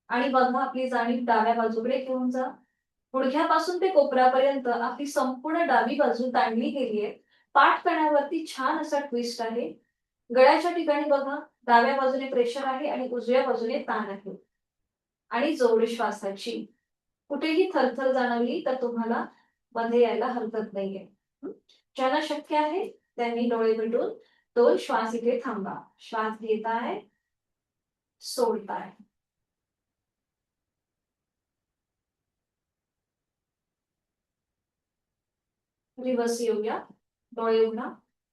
आणि बघा आपली जाणीव डाव्या बाजूकडे घेऊन जा. गुडघ्यापासून ते कोपऱ्यापर्यंत आपली संपूर्ण डावी बाजू ताणली गेली आहे. पाठ कण्यावरती छान असा ट्विस्ट आहे. गळ्याच्या ठिकाणी बघा डाव्या बाजूने प्रेशर आहे आणि उजव्या बाजूने ताण आहे. आणि जोड श्वासाची. कुठेही थरथर जाणवली तर तुम्हाला मध्ये यायला हरकत नाहीये. ज्यांना शक्य आहे त्यांनी डोळे मिटून 2 श्वास इथे थांबा. श्वास घेताय, सोडताय. रिव्हर्स येऊया. डोळे उघडा.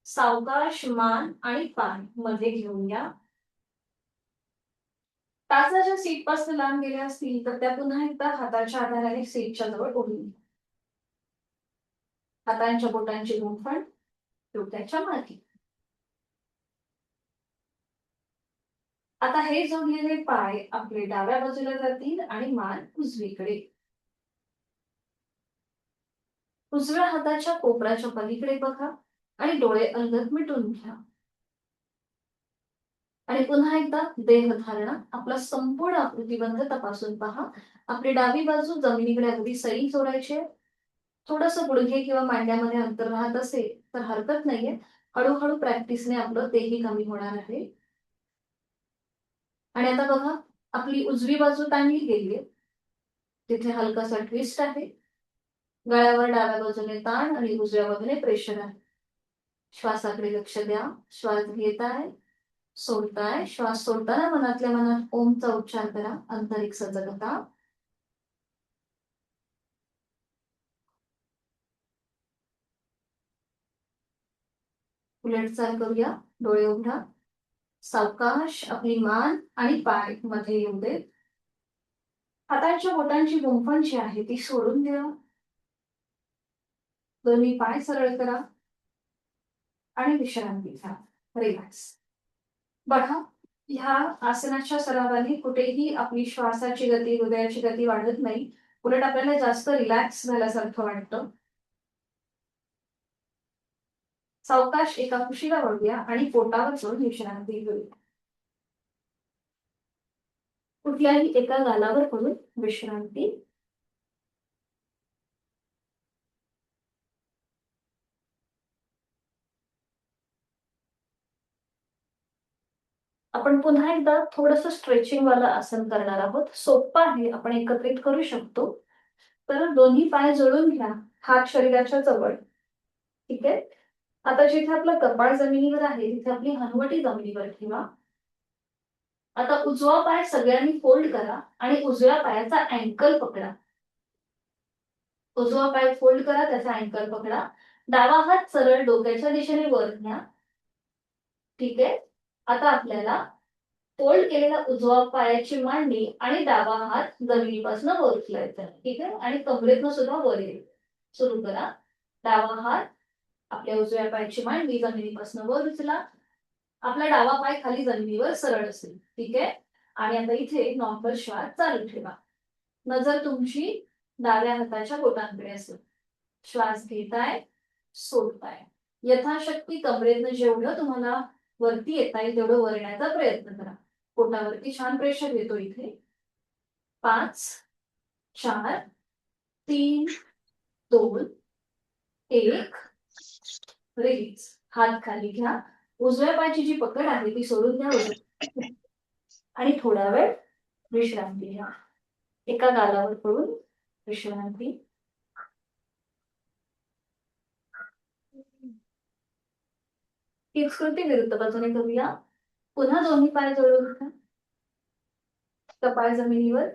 सावकाश मान आणि पाय मध्ये घेऊन या. टाचाच्या सीट पासून लांब गेल्या असतील तर त्या पुन्हा एकदा हाताच्या आधाराने सीटच्या जवळ ओढून. हातांच्या बोटांची गुंफण डोक्याच्या मागे. आता हे जोडलेले पाय आपले डाव्या बाजूला जातील आणि मान उजवीकडे. उजव्या हाताच्या कोपराच्या पलीकडे बघा आणि डोळे अलगद मिटून घ्या. आणि पुन्हा एकदा देहधारणा आपला संपूर्ण आकृतीबंध तपासून पहा. आपली डावी बाजू जमिनीकडे अगदी सैल सोडायची. थोडस गुडघे किंवा मांड्यामध्ये अंतर राहत असेल तर हरकत नाहीये. हळूहळू प्रॅक्टिसने आपलं तेही कमी होणार आहे. आणि आता बघा आपली उजवी बाजू ताणली गेलीये. तिथे हलकासा ट्विस्ट आहे. गळ्यावर डाव्या बाजूने ताण आणि उजव्या बाजूने प्रेशर आहे. श्वासाकडे लक्ष द्या. श्वास घेताय, सोडताय. श्वास सोडताना मनातल्या मनात ओमचा उच्चार करा. आंतरिक सजगता. उलटचाल करूया. डोळे उघडा. सावकाश आपली मान आणि पाय मध्ये येऊ देत. हातांच्या बोटांची गुंफण जी आहे ती सोडून द्या. दोन्ही पाय सरळ करा आणि विश्रांती घ्या. रिलॅक्स. बघा ह्या आसनाच्या सरावाने कुठेही आपली श्वासाची गती हृदयाची गती वाढत नाही. उलट आपल्याला जास्त रिलॅक्स झाल्यासारखं वाटतं. सावकाश एका कुशीला वळूया आणि पोटावर चढून विश्रांती घेऊया. कुठल्याही एका गालावर पडून विश्रांती. आपण पुन्हा एकदा थोडंसं स्ट्रेचिंग वाला आसन करणार आहोत. सोपं आहे, आपण एकत्रित करू शकतो. तर दोन्ही पाय जोडून घ्या, हात शरीराच्या जवळ. ठीक आहे. आता जिथे आपलं कपाळ जमिनीवर आहे तिथे आपली हनुवटी जमिनीवर ठेवा. आता उजवा पाय सगळ्यांनी फोल्ड करा आणि उजव्या पायाचा अँकल पकडा. उजवा पाय फोल्ड करा, त्याचा अँकल पकडा. डावा हात सरळ डोक्याच्या दिशेने वर घ्या. ठीक आहे. आता आपल्याला फोल्ड केलेला उजवा पायाची मांडी आणि डावा हात जमिनीपासून वर उचलायचा. ठीक आहे. आणि कमरेतनं सुद्धा वर येईल. सुरू करा. डावा हात आपल्या उजव्या पायाची मांडी जमिनीपासून वर उचला. आपला डावा पाय खाली जमिनीवर सरळ असेल. ठीक आहे. आणि आता इथे नॉर्मल श्वास चालू ठेवा. नजर तुमची डाव्या हाताच्या बोटांकडे असेल. श्वास घेताय, सोडताय. यथाशक्ती कमरेतनं जेवढं तुम्हाला वरती येता येईल तेवढं वर येण्याचा प्रयत्न करा. पोटावरती छान प्रेशर येतो इथे. 5, 4, 3, 2, 1. रिलीज. हात खाली घ्या. उजव्या पायाची जी पकड आहे ती सोडून द्या उजव्या आणि थोडा वेळ विश्रांती घ्या. एका गालावर पडून विश्रांती. ही स्कृती विरुद्ध बाजूने करूया. पुन्हा दोन्ही पाय जोडून घ्या. कपाळ जमिनीवर.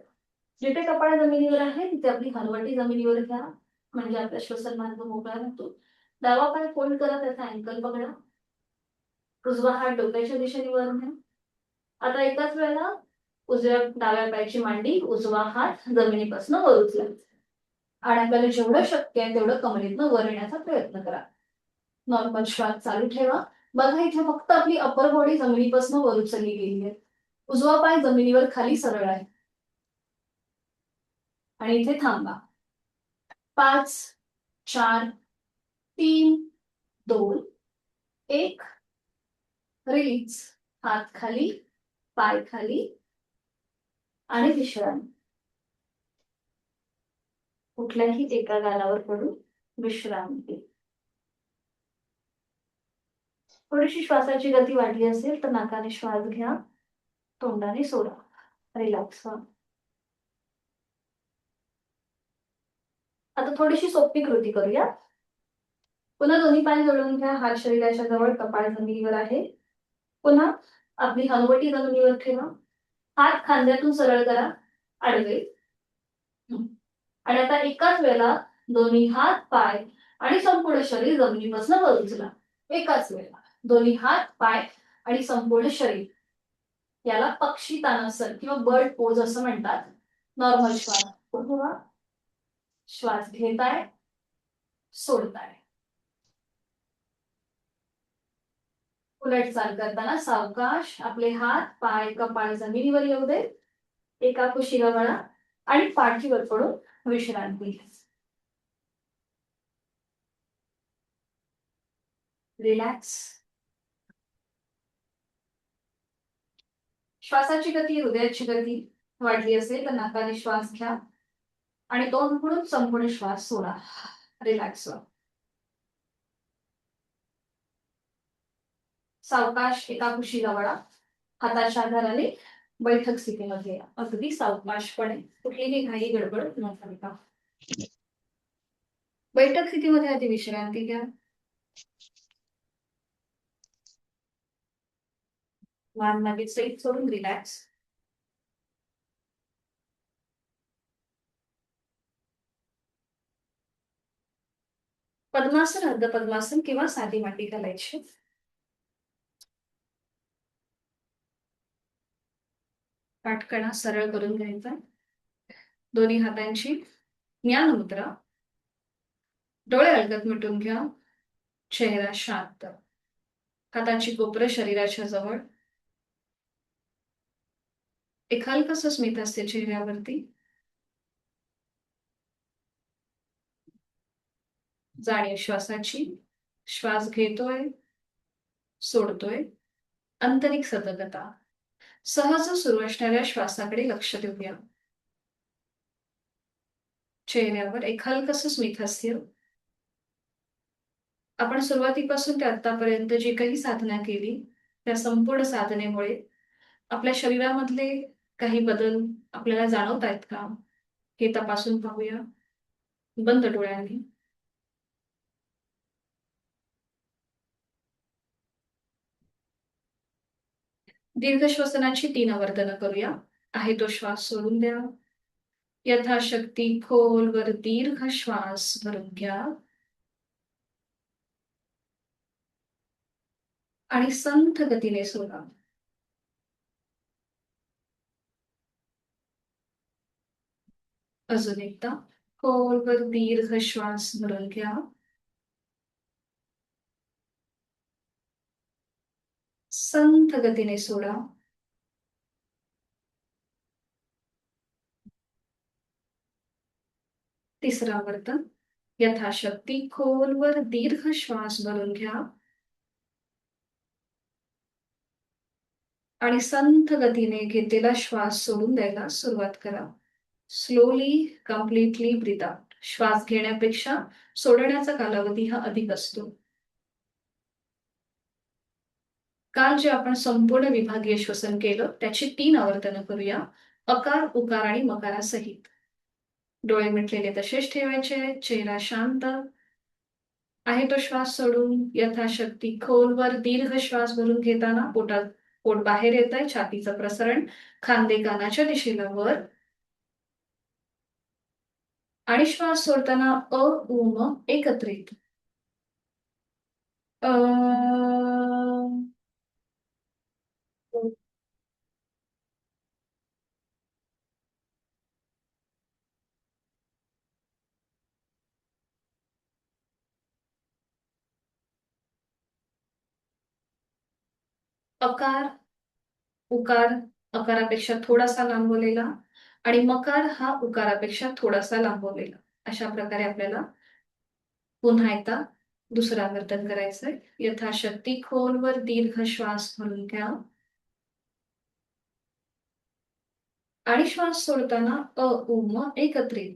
जिथे कपाळ जमिनीवर आहे तिथे आपली हनुवटी जमिनीवर घ्या, म्हणजे आपला श्वसन मार्ग मोकळा राहतो. डावा पाय फोल्ड करा, त्याचा अँकल पकडा. उजवा हात डोक्याच्या दिशेने वर घ्या. आता एकाच वेळेला उजव्या डाव्या पायाची मांडी, उजवा हात जमिनीपासून वर उचलायचा. आणि आपल्याला जेवढं शक्य आहे तेवढं कमरेतनं वर येण्याचा प्रयत्न करा. नॉर्मल श्वास चालू ठेवा. बघा इथे फक्त आपली अपर बॉडी जमिनीपासून वर उचलली गेली आहे. उजवा पाय जमिनीवर खाली सरळ आहे. आणि इथे थांबा. 5, 4, 3, 2, 1. रिलीज. हात खाली, पाय खाली आणि विश्रांती. कुठल्याही एका गालावर पडून विश्रांती. थोडीशी श्वासाची गती वाढली असेल तर नाकाने श्वास घ्या, तोंडाने सोडा. रिलॅक्स व्हा. आता थोडीशी सोपी कृती करूया. पुन्हा दोन्ही पाय जोडून घ्या. हात शरीराच्या जवळ, कपाळ जमिनीवर आहे. पुन्हा आपली हनुवटी जमिनीवर ठेवा. हात खांद्यातून सरळ करा, आडवे. आणि आता एकाच वेळेला दोन्ही हात, पाय आणि संपूर्ण शरीर जमिनीपासून वर उचला. एकाच वेळेला दोन्ही हात, पाय आणि संपूर्ण शरीर. याला पक्षी तानासन किंवा बर्ड पोज असं म्हणतात. नॉर्मल श्वास घ्या. श्वास घेताय, सोडताय. उलट चाल करताना सावकाश आपले हात, पाय, कपाळ जमिनीवर येऊ दे. एका कुशीला वळा आणि पाठीवर पडून विश्रांती घ्या. रिलॅक्स. श्वासाची गती, हृदयाची गती वाढली असेल तर नाकाने श्वास घ्या आणि तोंड उघडून संपूर्ण श्वास सोडा. रिलॅक्स व्हा. सावकाश एका कुशीला वळा. हाताच्या आधाराने बैठक स्थितीमध्ये या. अगदी सावकाशपणे, कुठलीही घाई गडबड न करता. बैठक स्थितीमध्ये आधी विश्रांती घ्या. मान मागे सैल सोडून रिलॅक्स. पद्मासन, अर्ध पद्मासन किंवा साधी मांडी घालायची. पाठकणा सरळ करून घ्यायचा. दोन्ही हातांची ज्ञान मुद्रा. डोळे अलगद मिटून घ्या. चेहरा शांत. हाताची कोपरं शरीराच्या जवळ. एक हलकसं स्मित असते चेहऱ्यावरती. जाणीव श्वासाची. श्वास घेतोय, सोडतोय. आंतरिक सतर्कता. सहज सुरू असणाऱ्या श्वासाकडे लक्ष देऊया. चेहऱ्यावर एक हलकसं स्मित हास्य. आपण सुरुवातीपासून ते आतापर्यंत जी काही साधना केली त्या संपूर्ण साधनेमुळे आपल्या शरीरामधले काही बदल आपल्याला जाणवत आहेत का, हे तपासून पाहूया. बंद डोळ्यांनी. दीर्घ श्वसनाची 3 आवर्तनं करूया. आहे तो श्वास सोडून द्या. यथाशक्ती खोलवर दीर्घ श्वास भरून घ्या आणि संथ गतीने सोडा. अजून एकदा खोलवर दीर्घ श्वास भरून घ्या. संथ गतीने सोडा. तिसरं आवर्तन. यथाशक्ती खोलवर दीर्घ श्वास भरून घ्या आणि संथ गतीने घेतलेला श्वास सोडून द्यायला सुरुवात करा. Slowly completely breathe out. श्वास घेण्यापेक्षा सोडण्याचा कालावधी हा अधिक असतो. काल जे आपण संपूर्ण विभागीय श्वसन केलं त्याची 3 आवर्तनं करूया. अकार, उकार आणि मकारासहित. डोळे मिटलेले तसेच ठेवायचे. चेहरा शांत. आहे तो श्वास सोडून यथाशक्ती खोलवर दीर्घ श्वास भरून घेताना पोट बाहेर येत आहे. छातीचं प्रसरण. खांदे कानाच्या दिशेला वर. आणि श्वास सोडताना अ, उ, म एकत्रित. अ, उ, अकार, उकार अकारापेक्षा थोडासा लांबवलेला आणि मकार हा उकारापेक्षा थोडासा लांबवलेला. अशा प्रकारे आपल्याला पुन्हा एकदा दुसरं आवर्तन करायचंय. यथाशक्ती खोलवर दीर्घ श्वास भरून घ्या आणि श्वास सोडताना अ, उ, म एकत्रित.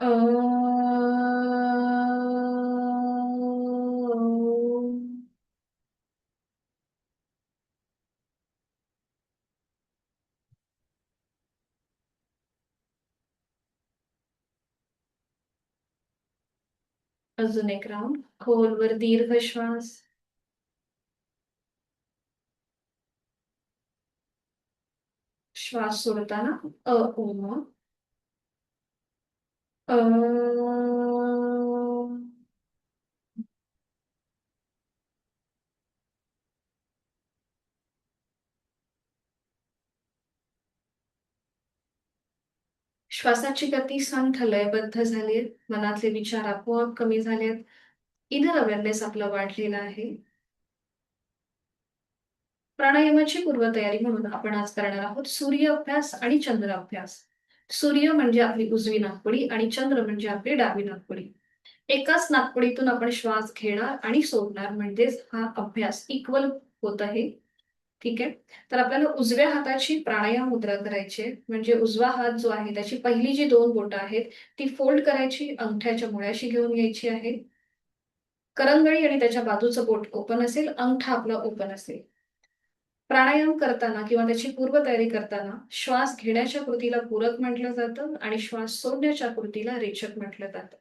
अ, अजून एक राऊंड. खोलवर दीर्घ श्वास. श्वास सोडताना अ, उ, म. अ, श्वासाची गती संथ लयबद्ध झाली. मनातले विचार आपोआप कमी झालेत. इनर अवेअरनेस आपला वाढलेला आहे. प्राणायामाची पूर्वतयारी म्हणून आपण आज करणार आहोत सूर्य अभ्यास आणि चंद्र अभ्यास. सूर्य म्हणजे आपली उजवी नाकपुडी आणि चंद्र म्हणजे आपली डावी नाकपुडी. एकाच नाकपुडीतून आपण श्वास घेणार आणि सोडणार म्हणजेच हा अभ्यास इक्वल होत आहे. ठीक आहे. तर आपल्याला उजव्या हाताची प्राणायाम मुद्रा करायची आहे. म्हणजे उजवा हात जो आहे त्याची पहिली जी 2 बोटं आहेत ती फोल्ड करायची, अंगठ्याच्या मुळ्याशी घेऊन यायची आहे. करंगळी आणि त्याच्या बाजूचं बोट ओपन असेल, अंगठा आपला ओपन असेल. प्राणायाम करताना किंवा त्याची पूर्वतयारी करताना श्वास घेण्याच्या कृतीला पूरक म्हटलं जातं आणि श्वास सोडण्याच्या कृतीला रेचक म्हटलं जातं.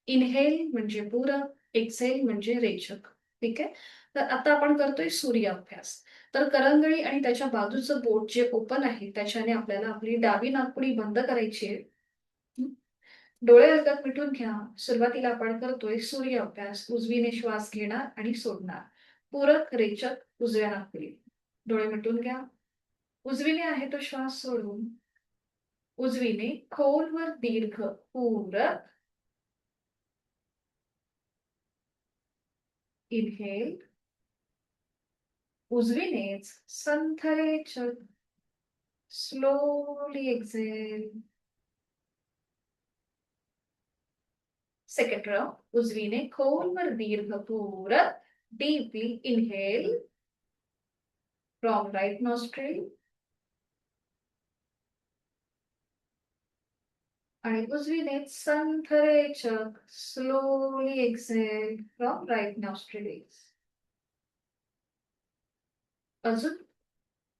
इनहेल म्हणजे पूरक, एक्सेल म्हणजे रेचक. ठीक आहे. तर आता आपण करतोय सूर्य अभ्यास. तर करंगळी आणि त्याच्या बाजूचं बोट जे ओपन आहे त्याच्याने आपल्याला आपली डावी नाकपुडी बंद करायची आहे. डोळे अलगद मिटून घ्या. सुरुवातीला आपण करतोय सूर्य अभ्यास. उजवीने श्वास घेणार आणि सोडणार. पूरक, रेचक उजव्या नाकपुडी. डोळे मिटून घ्या. उजवीने आहे तो श्वास सोडून उजवीने खोलवर दीर्घ पूरक. इनहेल. उजवीनेच संथ रेचक. Slowly exhale. Second round. उजवीने खोलवर दीर्घ पूरक. Deeply inhale from right nostril आणि उजवीने संथ रेचक. Slowly exhale from right nostril. अजून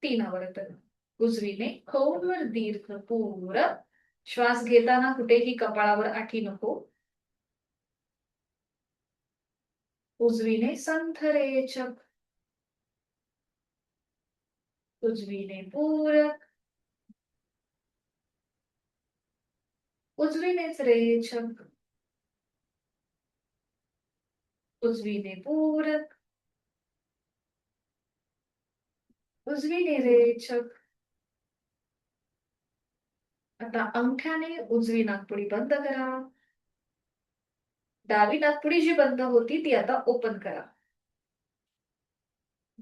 3 आवर्तन. उजवीने खोलवर दीर्घ पूरक. श्वास घेताना कुठेही कपाळावर आठी नको. उजवीने संथरेचक. उजवीने पूरक. उजवीनेच रेचक. उजवीने पूरक. उजवीने रेचक. आता अंगठ्याने उजवी नाकपुडी बंद करा. डावी नाकपुडी जी बंद होती ती आता ओपन करा.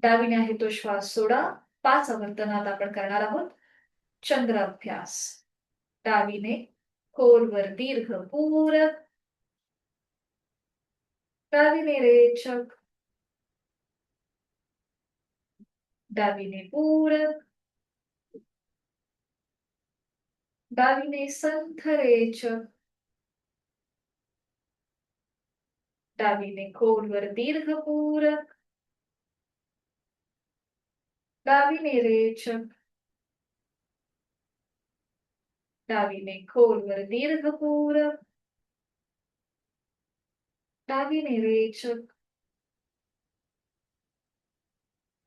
डावीने आहे तो श्वास सोडा. 5 आवर्तनात आपण करणार आहोत चंद्र अभ्यास. डावीने खोलवर दीर्घ पूरक. डावीने रेचक. डावीने पूरक. डावीने संथ रेचक. डावीने खोलवर दीर्घ पूरक. डावीने रेचक. डावीने खोलवर दीर्घ पूरक. डावीने रेचक.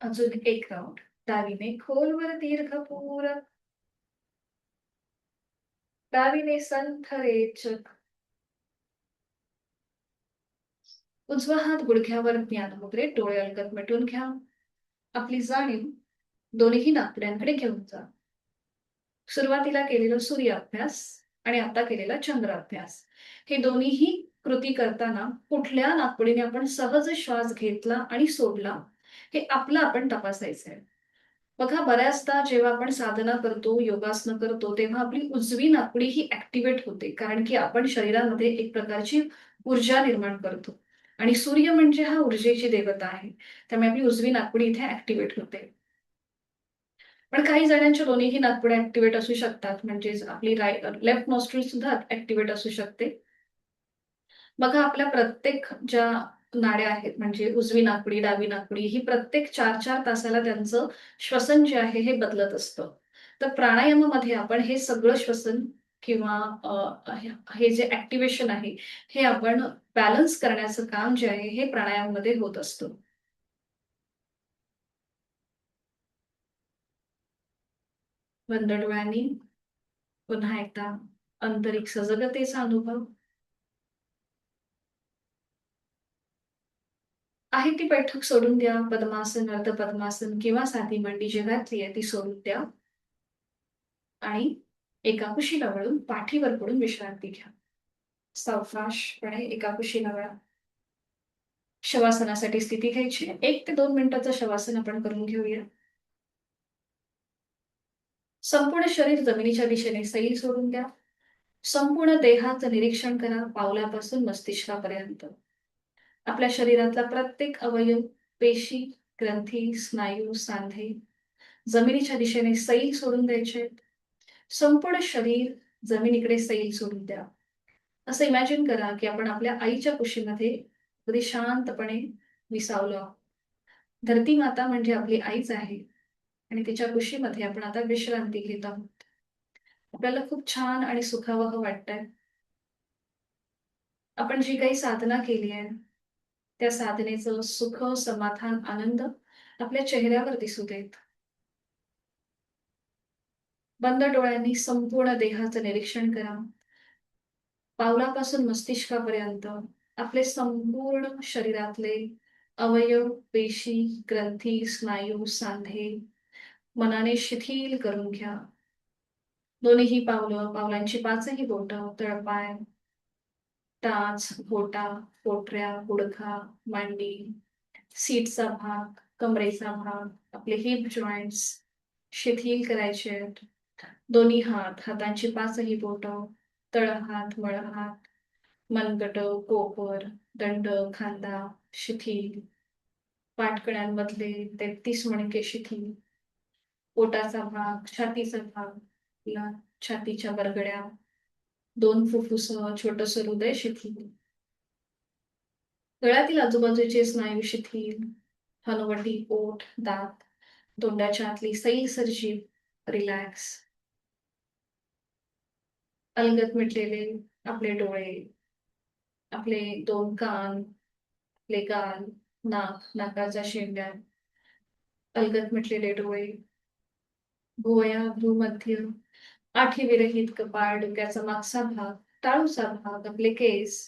अजून एक राऊंड. डावीने खोलवर दीर्घ पूरक. डावीने संथ रेचक. उजवा हात गुडघ्यावर ज्ञान मुद्रेत, डोळे अलगद मिटून घ्या. आपली जाणीव दोन्ही नाकपुड्यांकडे घेऊन जा. सुरुवातीला केलेला सूर्य अभ्यास आणि आता केलेला चंद्र अभ्यास, हे दोन्हीही कृती करताना कुठल्या नाकपुडीने आपण सहज श्वास घेतला आणि सोडला हे आपलं आपण तपासायचंय. बघा, बऱ्याचदा जेव्हा आपण साधना करतो, योगासनं करतो, तेव्हा आपली उजवी नाकपुडी ही ऍक्टिव्हेट होते, कारण की आपण शरीरामध्ये एक प्रकारची ऊर्जा निर्माण करतो आणि सूर्य म्हणजे हा ऊर्जेची देवता आहे. त्यामुळे आपली उजवी नाकपुडी इथे ऍक्टिव्हेट होते. पण काही जणांच्या दोन्हीही नाकपुड्या ऍक्टिव्हेट असू शकतात, म्हणजेच आपली लेफ्ट नॉस्ट्रिल सुद्धा ऍक्टिव्हेट असू शकते. बघा, आपल्या प्रत्येक ज्या नाड्या आहेत, म्हणजे उजवी नाकपुडी, डावी नाकपुडी, ही प्रत्येक 4-4 तासाला त्यांचं श्वसन जे आहे हे बदलत असतं. तर प्राणायामामध्ये आपण हे सगळं श्वसन किंवा हे जे ऍक्टिव्हेशन आहे, हे आपण बॅलन्स करण्याचं काम जे आहे हे प्राणायामामध्ये होत असतं. बंद डोळ्यांनी पुन्हा एकदा आंतरिक सजगतेचा अनुभव. आहे ती बैठक सोडून द्या. पद्मासन, अर्ध पद्मासन किंवा साधी मांडी जी घातली आहे ती सोडून द्या आणि एका कुशीला वळून पाठीवर पडून विश्रांती घ्या. सावकाशपणे एका कुशीला वळा. शवासनासाठी स्थिती घ्यायची. 1 ते 2 मिनिटाचं शवासन आपण करून घेऊया. संपूर्ण शरीर जमिनीच्या दिशेने सैल सोडून द्या. संपूर्ण देहाचं निरीक्षण करा, पावलापासून मस्तिष्कापर्यंत. आपल्या शरीरातला प्रत्येक अवयव, पेशी, ग्रंथी, स्नायू, सांधे जमिनीच्या दिशेने सैल सोडून द्यायचे. संपूर्ण शरीर जमिनीकडे सैल सोडून द्या. असं इमॅजिन करा की आपण आपल्या आईच्या कुशीमध्ये अगदी शांतपणे विसावलो आहोत. धरती माता म्हणजे आपली आईच आहे आणि तिच्या कुशीमध्ये आपण आता विश्रांती घेत आहोत. आपल्याला खूप छान आणि सुखावह वाटतंय. आपण जी काही साधना केली आहे, त्या साधनेचं सुख, समाधान, आनंद आपल्या चेहऱ्यावर दिसू देत. बंद डोळ्यांनी संपूर्ण देहाचं निरीक्षण करा. पावलापासून मस्तिष्कापर्यंत आपले संपूर्ण शरीरातले अवयव, पेशी, ग्रंथी, स्नायू, सांधे मनाने शिथिल करून घ्या. दोन्हीही पावलं, पावलांची 5ही बोटं, तळपाय, टाच, बोटा, पोटऱ्या, गुडघा, मांडी, सीटचा भाग, कमरेचा भाग, आपले हिप जॉइंट्स शिथिल करायचे आहेत. दोन्ही हात, हातांची 5ही बोटं, तळहात, मळहात, मनगट, कोपर, दंड, खांदा शिथिल. पाठकड्यांमधले 33 मणके शिथिल. पोटाचा भाग, छातीचा भाग, छातीच्या बरगड्या, 2 फुफ्फुस, छोटंसं हृदय शिथिल. गळ्यातील आजूबाजूचे स्नायू शिथिल. हनुवटी, ओठ, दात, तोंडाच्या आतली सैलसर जीभ रिलॅक्स. अलगद मिटलेले आपले डोळे, आपले दोन कान, आपले गाल, नाक, नाकाच्या शेंड्या, अलगद मिटलेले डोळे, भुवया, भ्रूमध्य, आठी विरहित कपाळ, डोक्याचा मागचा भाग, टाळूचा भाग, आपले केस,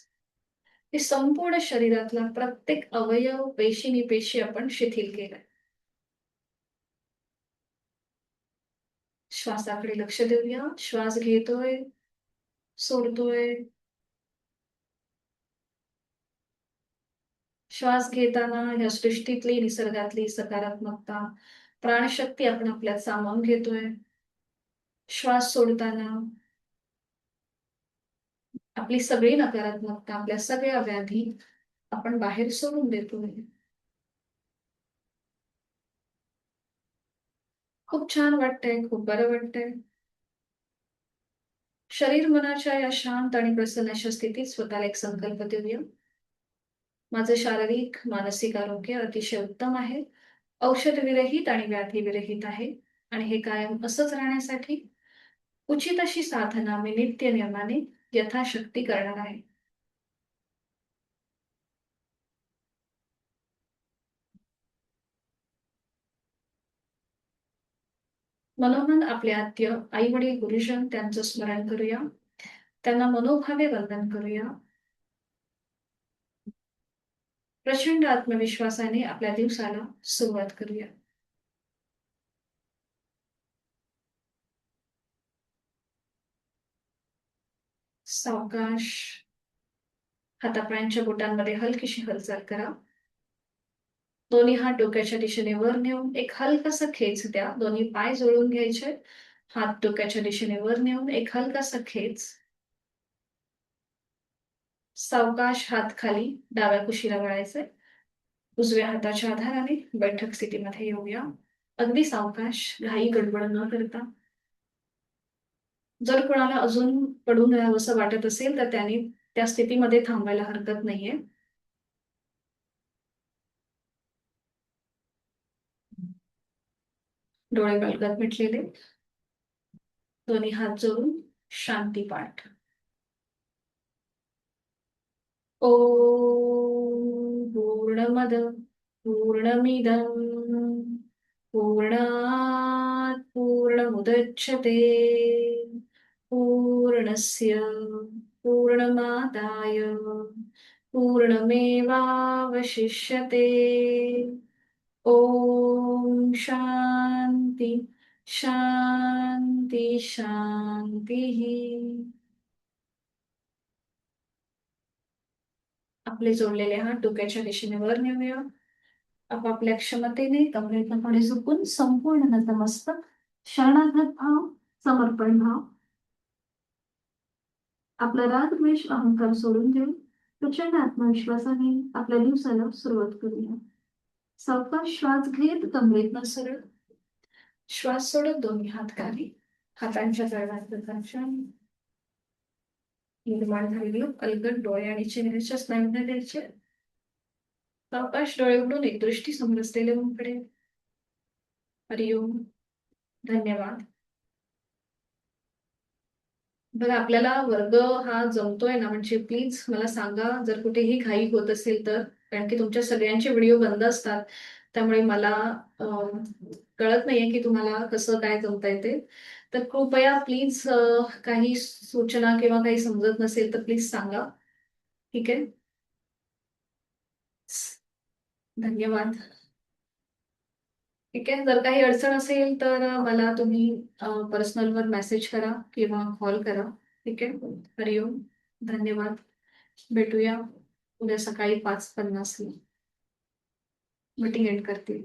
हे संपूर्ण शरीरातला प्रत्येक अवयव पेशी आपण शिथिल केलाय. श्वासाकडे लक्ष देऊया. श्वास घेतोय, सोडतोय. श्वास घेताना ह्या सृष्टीतली, निसर्गातली सकारात्मकता, प्राणशक्ती आपण आपल्यात सामावून घेतोय. श्वास सोडताना आपली सगळी नकारात्मकता, आपल्या सगळ्या व्याधी आपण बाहेर सोडून देतोय. खूप छान वाटतंय, खूप बरं वाटतंय. शरीर मनाच्या या शांत आणि प्रसन्न अशा स्थितीत स्वतःला एक संकल्प देऊया. माझं शारीरिक, मानसिक आरोग्य अतिशय उत्तम आहे. औषध विरहित आणि व्याधी विरहित आहे. आणि हे कायम असंच राहण्यासाठी उचित अशी साधना मी नित्य नियमाने यथाशक्ती करणार आहे. मनोमन आपले आद्य आई वडील गुरुजन त्यांचं स्मरण करूया. त्यांना मनोभावे वंदन करूया. प्रचंड आत्मविश्वासाने आपल्या दिवसाला सुरुवात करूया. सावकाश हातापायांच्या बोटांमध्ये हलकीशी हालचाल करा. दोन्ही हात डोक्याच्या दिशेने वर नेऊन एक हलकासा खेच द्या. दोन्ही पाय जोडून घ्यायचे. हात डोक्याच्या दिशेने वर नेऊन एक हलकासा खेच. सावकाश हात खाली डाव्या कुशीला वळायचे. उजव्या हाताच्या आधाराने बैठक स्थितीमध्ये येऊया. अगदी सावकाश, घाई गडबड न करता. जर कोणाला अजून पडून राहावंसं वाटत असेल तर त्याने त्या स्थितीमध्ये थांबायला हरकत नाहीये. डोळे बलगत मिटलेले, दोन्ही हात जोडून शांती पाठ. ॐ पूर्णमद पूर्णमिदं पूर्णात् पूर्णमुदच्छते पूर्णस्य पूर्णमादाय पूर्णमेवावशिष्यते. ॐ शान्ति शान्ति शान्तिः. आपले जोडलेले हात डोक्याच्या दिशेने वर नेऊया. आपापल्या क्षमतेने कमरेतनं पुढे झुकून संपूर्ण नतमस्तक, शरणागत भाव, समर्पण भाव. आपला राग, द्वेष, अहंकार सोडून देऊन प्रचंड आत्मविश्वासाने आपल्या दिवसाला सुरुवात करूया. सावकाश श्वास घेत कमरेतनं सरळ, श्वास सोडत दोन्ही हात खाली, हातांच्या तळव्यांच्या निर्माण झालेली अलगद डोळे आणि चेहऱ्याच्या स्नायूंना द्यायचे. सावकाश डोळे उघडून एक दृष्टी समोर असलेले ओमकडे. हरिओम. धन्यवाद. बघा, आपल्याला वर्ग हा जमतोय ना, म्हणजे प्लीज मला सांगा जर कुठेही घाई होत असेल तर. कारण की तुमच्या सगळ्यांचे व्हिडिओ बंद असतात, त्यामुळे मला कळत नाहीये की तुम्हाला कसं काय जमतंय ते. तर कृपया प्लीज काही सूचना किंवा काही समजत नसेल तर प्लीज सांगा. ठीक आहे. धन्यवाद. ठीक आहे. जर काही अडचण असेल तर मला तुम्ही पर्सनलवर मेसेज करा किंवा कॉल करा. ठीक आहे. हरिओम. धन्यवाद. भेटूया उद्या सकाळी 5:50 ला. मीटिंग एंड करते.